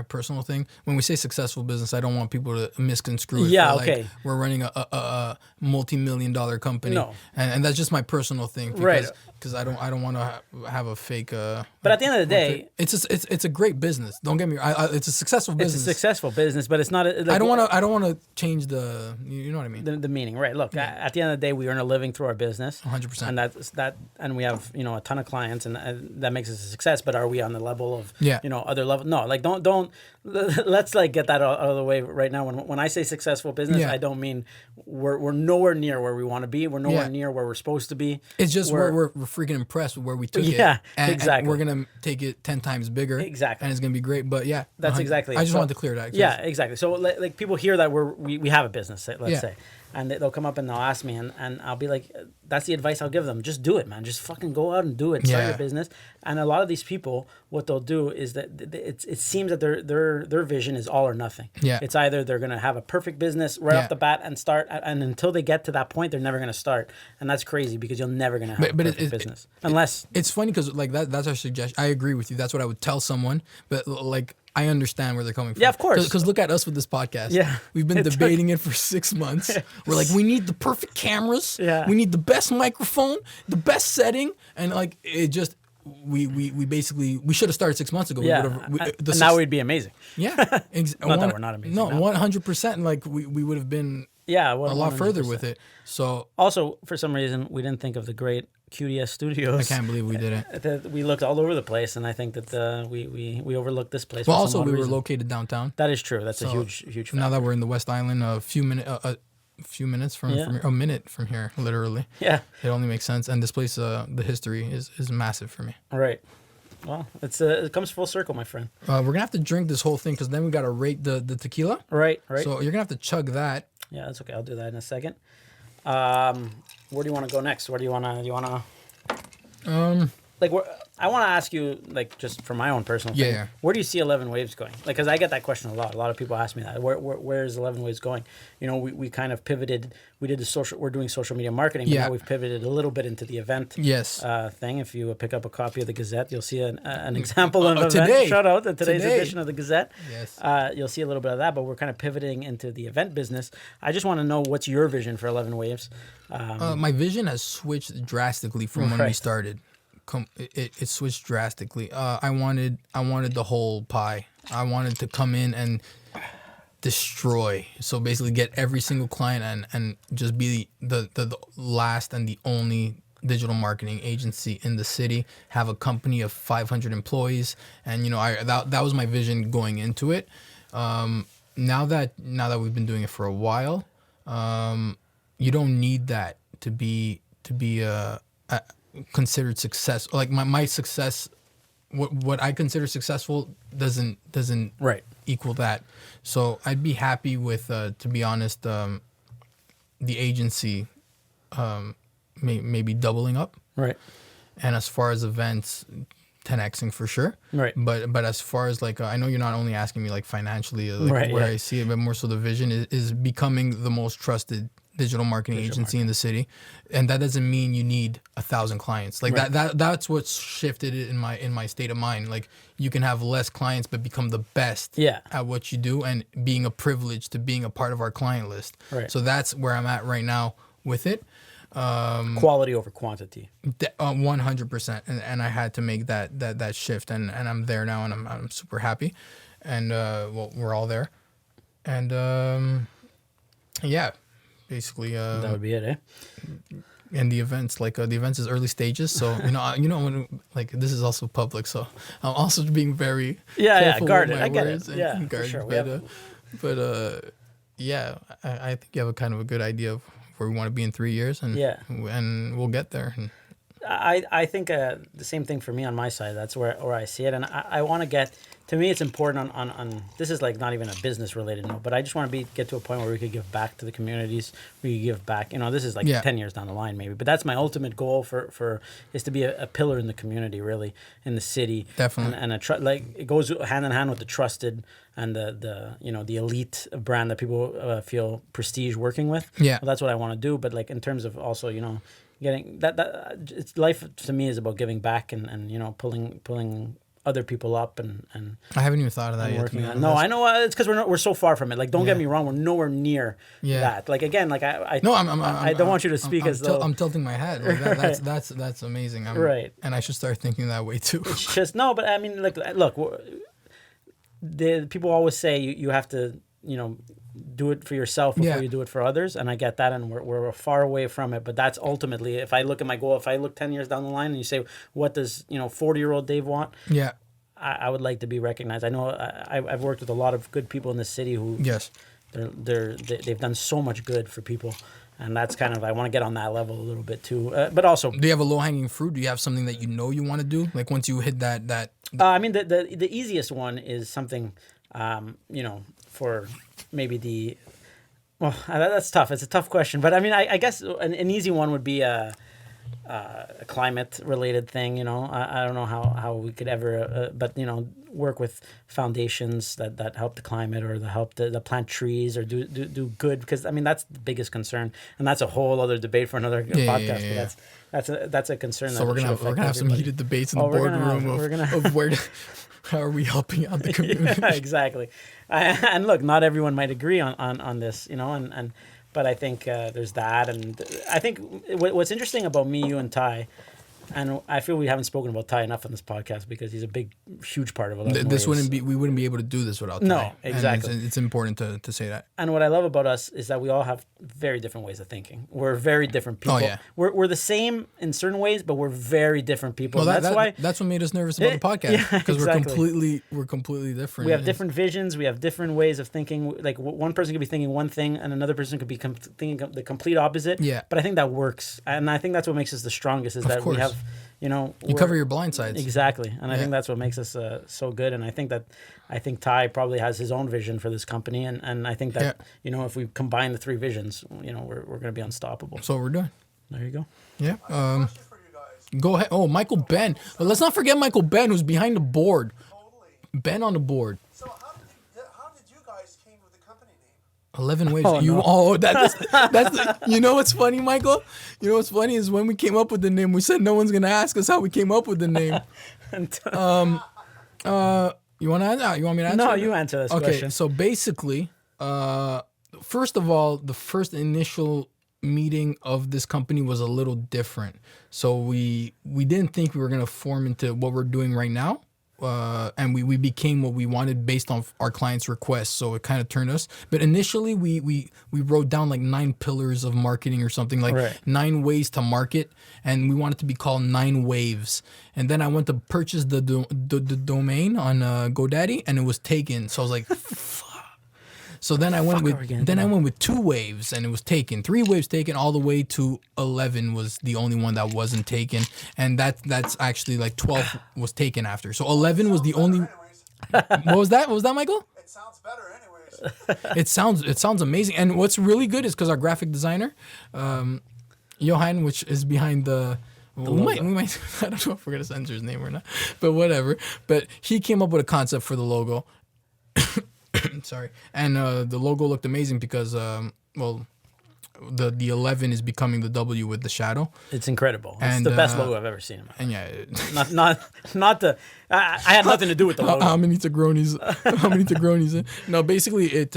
personal thing. When we say successful business, I don't want people to misconstrue it. Yeah, for, okay. We're running a multi-million-dollar company, no, and that's just my personal thing. Because I don't want to have a fake. But at the end of the day, it's a great business. Don't get me wrong. It's a successful business. It's a successful business, but it's not. I don't want to change the. You know what I mean. The meaning, right? Look, at the end of the day, we earn a living through our business. 100%. And that, and we have a ton of clients, and that makes us a success. But are we on the level of other level? No, like don't. Let's like get that out of the way right now. When I say successful business, I don't mean we're nowhere near where we want to be. We're nowhere near where we're supposed to be. It's just we're freaking impressed with where we took it. Yeah, exactly. And we're gonna take it 10 times bigger. Exactly. And it's gonna be great. But yeah, that's exactly. I just wanted to clear that. Yeah, exactly. So like people hear that we have a business, let's say, and they'll come up and they'll ask me, and I'll be like, that's the advice I'll give them. Just do it, man. Just fucking go out and do it. Start your business. And a lot of these people, what they'll do is that it seems that their vision is all or nothing. Yeah. It's either they're gonna have a perfect business right off the bat and start, and until they get to that point, they're never gonna start. And that's crazy because you're never gonna have a perfect business unless. It's funny because like that's our suggestion. I agree with you. That's what I would tell someone. But like, I understand where they're coming from. Yeah, of course. Because look at us with this podcast. Yeah. We've been debating it for 6 months. We're like, we need the perfect cameras. Yeah. We need the best microphone, the best setting. And like, it just, we basically, we should have started 6 months ago. Yeah. And now we'd be amazing. Yeah. Not that we're not amazing. No, 100%. Like, we would have been a lot further with it. So. Also, for some reason, we didn't think of the great QDS Studios. I can't believe we didn't. We looked all over the place, and I think that we overlooked this place. Well, also we were located downtown. That is true. That's a huge factor. Now that we're in the West Island, a few minutes from a minute from here, literally. Yeah. It only makes sense, and this place, the history is massive for me. All right. Well, it comes full circle, my friend. We're gonna have to drink this whole thing because then we gotta rate the tequila. Right. So you're gonna have to chug that. Yeah, that's okay. I'll do that in a second. Where do you want to go next? Where do you want to? I want to ask you, like, just for my own personal thing. Yeah. Where do you see 11 Waves going? Like, because I get that question a lot. A lot of people ask me that. Where is 11 Waves going? We kind of pivoted. We did we're doing social media marketing, but now we've pivoted a little bit into the event thing. If you pick up a copy of the Gazette, you'll see an example of an event. Shout out to today's edition of the Gazette. Yes. You'll see a little bit of that, but we're kind of pivoting into the event business. I just want to know, what's your vision for 11 Waves? My vision has switched drastically from when we started. It switched drastically. I wanted the whole pie. I wanted to come in and destroy. So basically get every single client and just be the last and the only digital marketing agency in the city, have a company of 500 employees. And that was my vision going into it. Now that we've been doing it for a while, you don't need that to be considered success. Like my success, what I consider successful doesn't equal that. So I'd be happy with, to be honest, the agency maybe doubling up. Right. And as far as events, 10xing for sure. Right. But as far as like, I know you're not only asking me like financially, where I see it, but more so the vision is becoming the most trusted digital marketing agency in the city. And that doesn't mean you need 1,000 clients. Like that's what's shifted in my state of mind. Like, you can have less clients but become the best at what you do, and being a privilege to being a part of our client list. Right. So that's where I'm at right now with it. Quality over quantity. 100%. And I had to make that shift, and I'm there now, and I'm super happy. And we're all there. And basically. That would be it, eh? And the events, like the events is early stages, so when like this is also public, so I'm also being very careful guarded. with my I get words it. Yeah, and for sure. I think you have a kind of a good idea of where we want to be in 3 years, and we'll get there. And I think the same thing for me on my side. That's where I see it, and I want to get. To me, it's important on this is like not even a business related note, but I just want to get to a point where we could give back to the communities. We could give back. This is like 10 years down the line maybe, but that's my ultimate goal for is to be a pillar in the community, really, in the city. Definitely. And like it goes hand in hand with the trusted and the elite brand that people feel prestige working with. Yeah. Well, that's what I want to do. But like in terms of also, getting that it's life to me is about giving back and pulling other people up and I haven't even thought of that yet. No, I know it's because we're so far from it. Like, don't get me wrong, we're nowhere near that. Like again, like I don't want you to speak as though I'm tilting my head. Like that's amazing. Right, and I should start thinking that way too. It's just but I mean, like, look, the people always say you have to do it for yourself before you do it for others, and I get that, and we're far away from it. But that's ultimately, if I look at my goal, if I look 10 years down the line, and you say, what does 40-year-old Dave want? Yeah, I would like to be recognized. I know I've worked with a lot of good people in the city who they've done so much good for people, and that's kind of I want to get on that level a little bit too. But also, do you have a low hanging fruit? Do you have something that you want to do? Like once you hit that. I mean, the easiest one is something, for maybe that's tough. It's a tough question, but I mean, I guess an easy one would be a climate related thing. I don't know how we could ever, but work with foundations that help the climate or help the plant trees or do good, because I mean that's the biggest concern, and that's a whole other debate for another podcast. But that's a concern. So we're gonna have some heated debates in the boardroom of where. How are we helping out the community? Yeah, exactly. And look, not everyone might agree on this, but I think there's that. And I think what's interesting about me, you, and Ty, and I feel we haven't spoken about Ty enough on this podcast because he's a huge part of it. We wouldn't be able to do this without Ty. No, exactly. And it's important to say that. And what I love about us is that we all have very different ways of thinking. We're very different people. Oh, yeah. We're the same in certain ways, but we're very different people. Well, that's why that's what made us nervous about the podcast, because we're completely different. We have different visions. We have different ways of thinking. Like one person could be thinking one thing, and another person could be thinking the complete opposite. Yeah. But I think that works, and I think that's what makes us the strongest. Is that we have. You cover your blind sides. Exactly. And I think that's what makes us so good. And I think Ty probably has his own vision for this company. And I think that, if we combine the three visions, we're going to be unstoppable. So we're doing. There you go. Yeah. Go ahead. Oh, Michael Ben. But let's not forget Michael Ben, who's behind the board. Totally. Ben on the board. So how did you guys came with the company name? 11 waves. That's you know what's funny, Michael? You know what's funny is when we came up with the name, we said no one's gonna ask us how we came up with the name. You want me to answer? No, you answer this question. Okay, so basically, first of all, the first initial meeting of this company was a little different. So we didn't think we were gonna form into what we're doing right now. And we became what we wanted based on our clients' requests. So it kind of turned us. But initially, we wrote down like 9 pillars of marketing or something, like 9 ways to market. And we wanted to be called 9 Waves. And then I went to purchase the domain on GoDaddy, and it was taken. So I was like, fuck. So then I went with 2 waves, and it was taken. 3 waves taken, all the way to 11 was the only one that wasn't taken, and that's actually like 12 was taken after. So 11 was the only. What was that? What was that, Michael? It sounds better, anyways. It sounds amazing, and what's really good is because our graphic designer, Johan, which is behind the. We might. I don't know if we're gonna censor his name or not, but whatever. But he came up with a concept for the logo. Sorry, and the logo looked amazing because the 11 is becoming the W with the shadow. It's incredible. It's the best logo I've ever seen. And yeah, not the. I had nothing to do with the logo. How many Tegronis? No, basically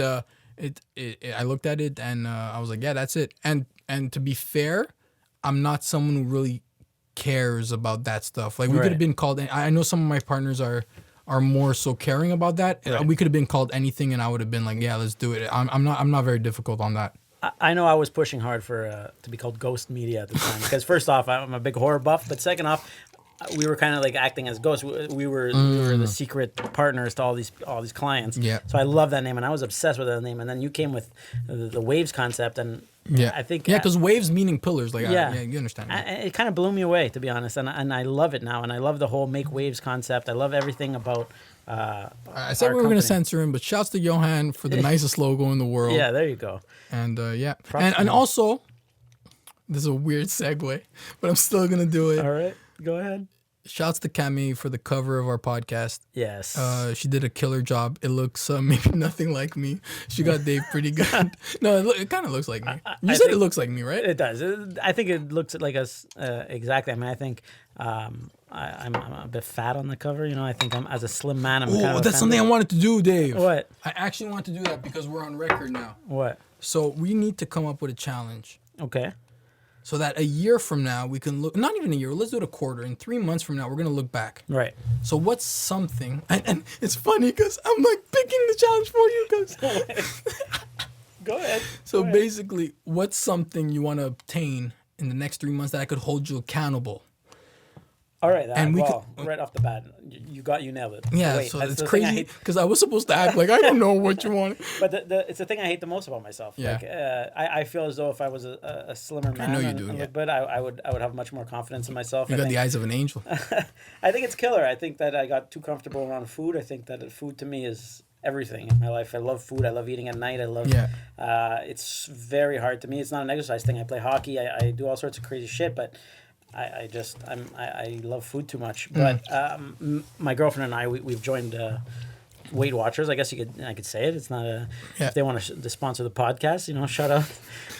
I looked at it and I was like, yeah, that's it. And to be fair, I'm not someone who really cares about that stuff. Like we could have been called. I know some of my partners are more so caring about that. Right. We could have been called anything, and I would have been like, "Yeah, let's do it." I'm not very difficult on that. I know I was pushing hard for to be called Ghost Media at the time because first off, I'm a big horror buff, but second off, we were kind of like acting as ghosts. We were the secret partners to all these clients. Yeah. So I love that name, and I was obsessed with that name. And then you came with the waves concept, and I think because waves meaning pillars. Like you understand. It kind of blew me away, to be honest, and I love it now, and I love the whole make waves concept. I love everything about. I said we were going to censor him, but shouts to Johan for the nicest logo in the world. Yeah, there you go. And and also, this is a weird segue, but I'm still going to do it. All right, go ahead. Shouts to Cami for the cover of our podcast. Yes. She did a killer job. It looks maybe nothing like me. She got Dave pretty good. No, it kind of looks like me. You said it looks like me, right? It does. I think it looks like us exactly. I mean, I think I'm a bit fat on the cover. You know, I think I'm as a slim man. I'm kind of that's something I wanted to do, Dave. What? I actually want to do that because we're on record now. What? So we need to come up with a challenge. Okay. So that a year from now we can look, not even a year, let's do it a quarter. In 3 months from now, we're going to look back. Right. So what's something, and it's funny because I'm like picking the challenge for you because. Go ahead. So basically, what's something you want to obtain in the next 3 months that I could hold you accountable? All right, right off the bat, you nailed it. Yeah, Wait, so it's crazy because I was supposed to act like I don't know what you want. But it's the thing I hate the most about myself. Yeah. Like, I feel as though if I was a slimmer man, I know you do, and but I would have much more confidence in myself. You got the eyes of an angel. I think it's killer. I think that I got too comfortable around food. I think that food to me is everything in my life. I love food. I love eating at night. I love. Yeah. It's very hard to me. It's not an exercise thing. I play hockey. I do all sorts of crazy shit, but. I love food too much, but my girlfriend and I we've joined Weight Watchers. I guess I could say it. It's not if they want to sponsor the podcast, shout out.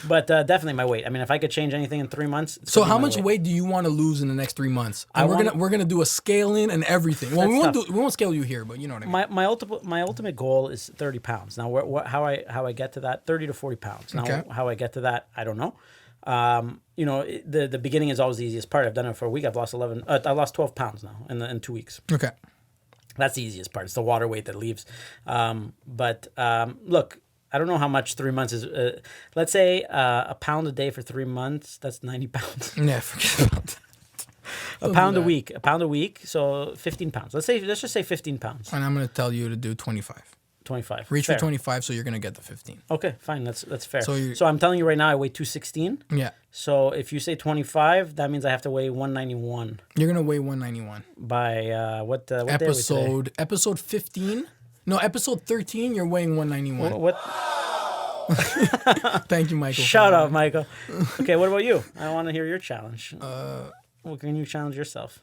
But definitely my weight. I mean, if I could change anything in 3 months. So how much weight do you want to lose in the next 3 months? And we're gonna do a scale in and everything. Well, we won't scale you here, but you know what I mean. My ultimate goal is 30 pounds. Now, how I get to that? 30 to 40 pounds. Now, how I get to that, I don't know. The beginning is always the easiest part. I've done it for a week. I've lost 12 pounds now in 2 weeks. Okay. That's the easiest part. It's the water weight that leaves. But look, I don't know how much 3 months is. Let's say a pound a day for 3 months. That's 90 pounds. Yeah, forget about that. A pound a week. So 15 pounds. Let's just say 15 pounds. And I'm going to tell you to do 25. 25. Reach for 25, so you're going to get the 15. Okay, fine. That's fair. So I'm telling you right now, I weigh 216. Yeah. So if you say 25, that means I have to weigh 191. You're going to weigh 191. By what episode? Episode 15? No, episode 13, you're weighing 191. What? Thank you, Michael. Shout out, Michael. Okay, what about you? I want to hear your challenge. What can you challenge yourself?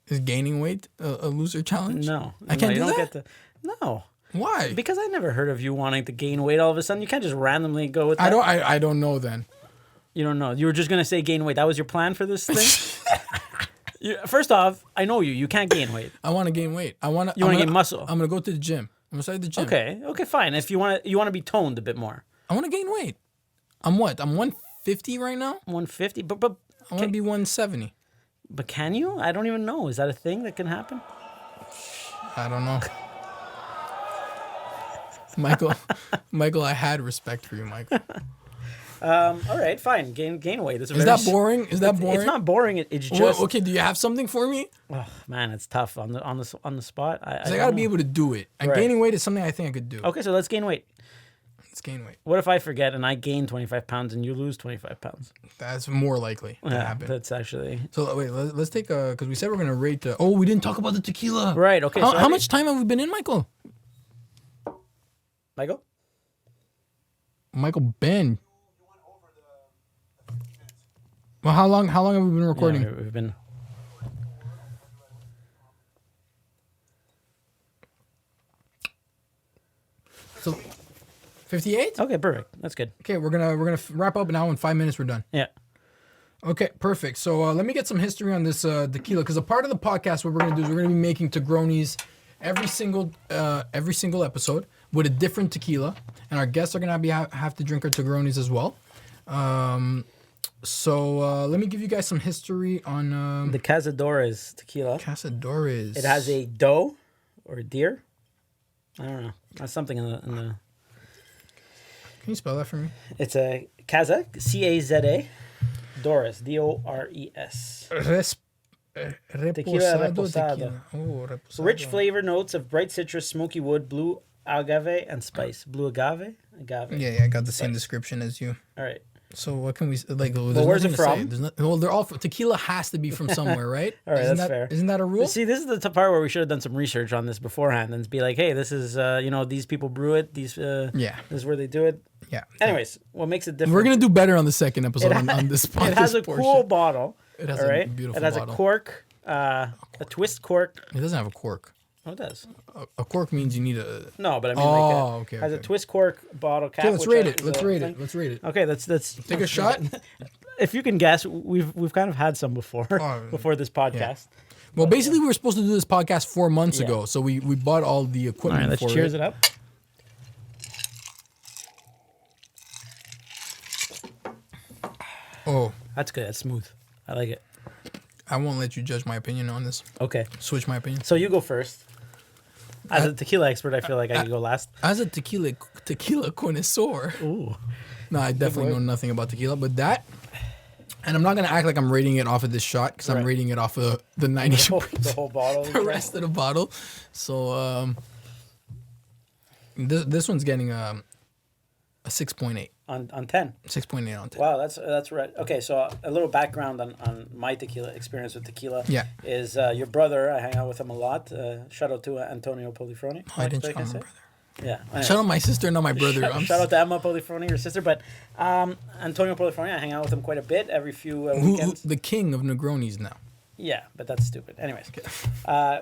Is gaining weight a loser challenge? No. I can't do that? No. Why? Because I never heard of you wanting to gain weight all of a sudden. You can't just randomly go with that. I don't know then. You don't know. You were just going to say gain weight. That was your plan for this thing? First off, I know you. You can't gain weight. I want to gain weight. You want to gain muscle. I'm going to go to the gym. I'm going to start the gym. Okay, fine. If you want to be toned a bit more. I want to gain weight. I'm what? I'm 150 right now? 150? But I want to be 170. But can you? I don't even know. Is that a thing that can happen? I don't know. Michael, I had respect for you, Michael. All right, fine. Gain weight. Is that boring? It's not boring. It's just okay. Do you have something for me? Oh man, it's tough on the spot. I gotta be able to do it. And gaining weight is something I think I could do. Okay, so let's gain weight. Let's gain weight. What if I forget and I gain 25 pounds and you lose 25 pounds? That's more likely to happen. That's actually. So wait, let's take because we said we're gonna rate. We didn't talk about the tequila. Right. Okay. How much time have we been in, Michael? Michael Ben. Well, how long have we been recording? Yeah, we've been. So, 58? Okay, perfect. That's good. Okay, we're gonna wrap up now. In 5 minutes, we're done. Yeah. Okay, perfect. So let me get some history on this tequila, because a part of the podcast, what we're gonna do is we're gonna be making Tegronis every single episode with a different tequila, and our guests are gonna have to drink our Tegronis as well. So let me give you guys some history on the Cazadores tequila. Cazadores. It has a doe or a deer. I don't know. That's something in the. Can you spell that for me? It's a Caza, C-A-Z-A, Doris, D-O-R-E-S. Reposado Reposado. tequila. Oh, reposado. Rich flavor notes of bright citrus, smoky wood, blue agave, and spice. Blue agave? Agave. Yeah, I got the same description as you. All right. So what can we like? Well, where's it from? Well, they're all tequila has to be from somewhere, right? All right, that's fair. Isn't that a rule? See, this is the part where we should have done some research on this beforehand and be like, hey, this is these people brew it. This is where they do it. Yeah. Anyways, what makes it different? We're gonna do better on the second episode on this podcast. It has a cool bottle. It has a beautiful bottle. It has bottle. A cork, a twist cork. It doesn't have a cork. Oh, it does. A cork means you need a. No, but I mean, okay. Has a twist cork bottle cap. Okay, let's rate it. Let's rate it. Okay, let's take a shot. If you can guess, we've kind of had some before before this podcast. Yeah. Well, basically, we were supposed to do this podcast 4 months ago, so we bought all the equipment. All right, let's cheers it up. Oh, that's good. That's smooth. I like it. I won't let you judge my opinion on this. Okay. Switch my opinion. So you go first. As a tequila expert, I feel like I could go last. As a tequila connoisseur. Ooh. No, I definitely know nothing about tequila, but that, and I'm not gonna act like I'm rating it off of this shot because I'm rating it off of the 90. The whole bottle. The rest of the bottle. So this one's getting a 6.8 on 10. 6.8 on 10. Wow, that's right. Okay, so a little background on my tequila experience with tequila. Yeah. Is your brother? I hang out with him a lot. Shout out to Antonio Polifroni. Oh, I didn't shout out my brother. Yeah. Anyways. Shout out my sister, not my brother. Shout out to Emma Polifroni, your sister. But Antonio Polifroni, I hang out with him quite a bit every few weekends. The king of Negronis now. Yeah, but that's stupid. Anyways,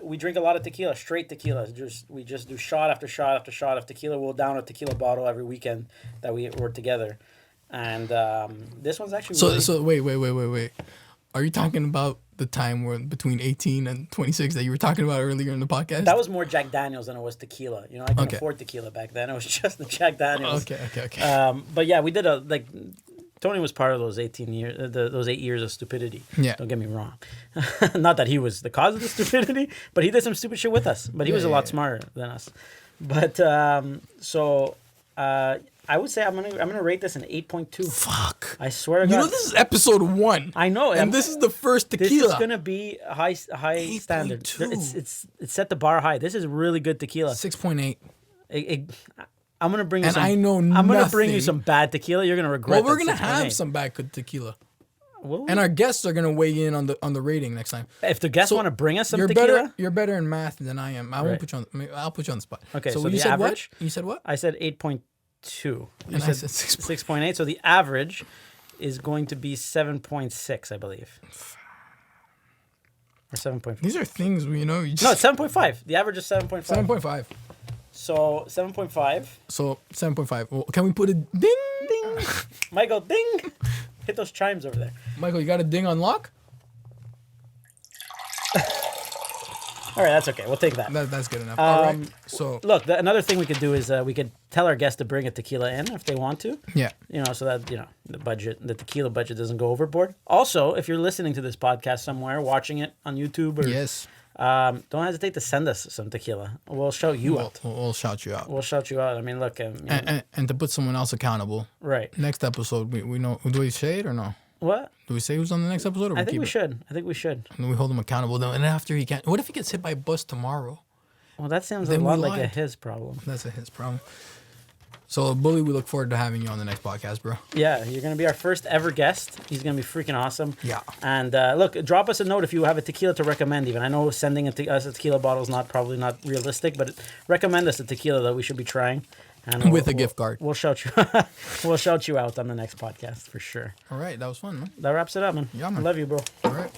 we drink a lot of tequila, straight tequila. We just do shot after shot after shot of tequila. We'll down a tequila bottle every weekend that we're together. And this one's actually So wait. Are you talking about the time where between 18 and 26 that you were talking about earlier in the podcast? That was more Jack Daniels than it was tequila. You know, I couldn't afford tequila back then. It was just the Jack Daniels. Okay. But yeah, we did Tony was part of those 18 years, those 8 years of stupidity. Yeah. Don't get me wrong. Not that he was the cause of the stupidity, but he did some stupid shit with us. But he was a lot smarter than us. But I would say I'm gonna rate this an 8.2. Fuck. I swear to God. You know this is episode 1. I know. And this is the first tequila. This is gonna be a high standard. It's set the bar high. This is really good tequila. 6.8. I'm gonna bring you some. I know I'm gonna bring you some bad tequila. You're gonna regret. Well, we're gonna have some bad tequila. Well, and our guests are gonna weigh in on the rating next time. If the guests want to bring us some tequila, you're better in math than I am. I'll put you on the spot. Okay, so you the said average. What? You said what? I said 8.2. And I said 6.8. So the average is going to be 7.6, I believe. Or 7.5. These are things we know. No, it's 7.5. The average is 7.5. 7.5. So 7.5. So 7.5. Well, can we put a ding? Ding. Michael, ding. Hit those chimes over there. Michael, you got a ding on lock? All right, that's okay. We'll take that. That's good enough. All right. So look, another thing we could do is we could tell our guests to bring a tequila in if they want to. Yeah. You know, so that the tequila budget doesn't go overboard. Also, if you're listening to this podcast somewhere, watching it on YouTube or yes, don't hesitate to send us some tequila. We'll shout you out. We'll shout you out. We'll shout you out. I mean, look, and to put someone else accountable. Right. Next episode, we know. Do we say it or no? What? Do we say who's on the next episode? Or I think we should. And we hold him accountable. And after he can't. What if he gets hit by a bus tomorrow? Well, that sounds a lot like his problem. That's his problem. So, Bully, we look forward to having you on the next podcast, bro. Yeah, you're going to be our first ever guest. He's going to be freaking awesome. Yeah. And look, drop us a note if you have a tequila to recommend even. I know sending us a tequila bottle is probably not realistic, but recommend us a tequila that we should be trying. And with a gift card. We'll shout you we'll shout you out on the next podcast for sure. All right, that was fun, man. That wraps it up, man. Yeah, man. I love you, bro. All right.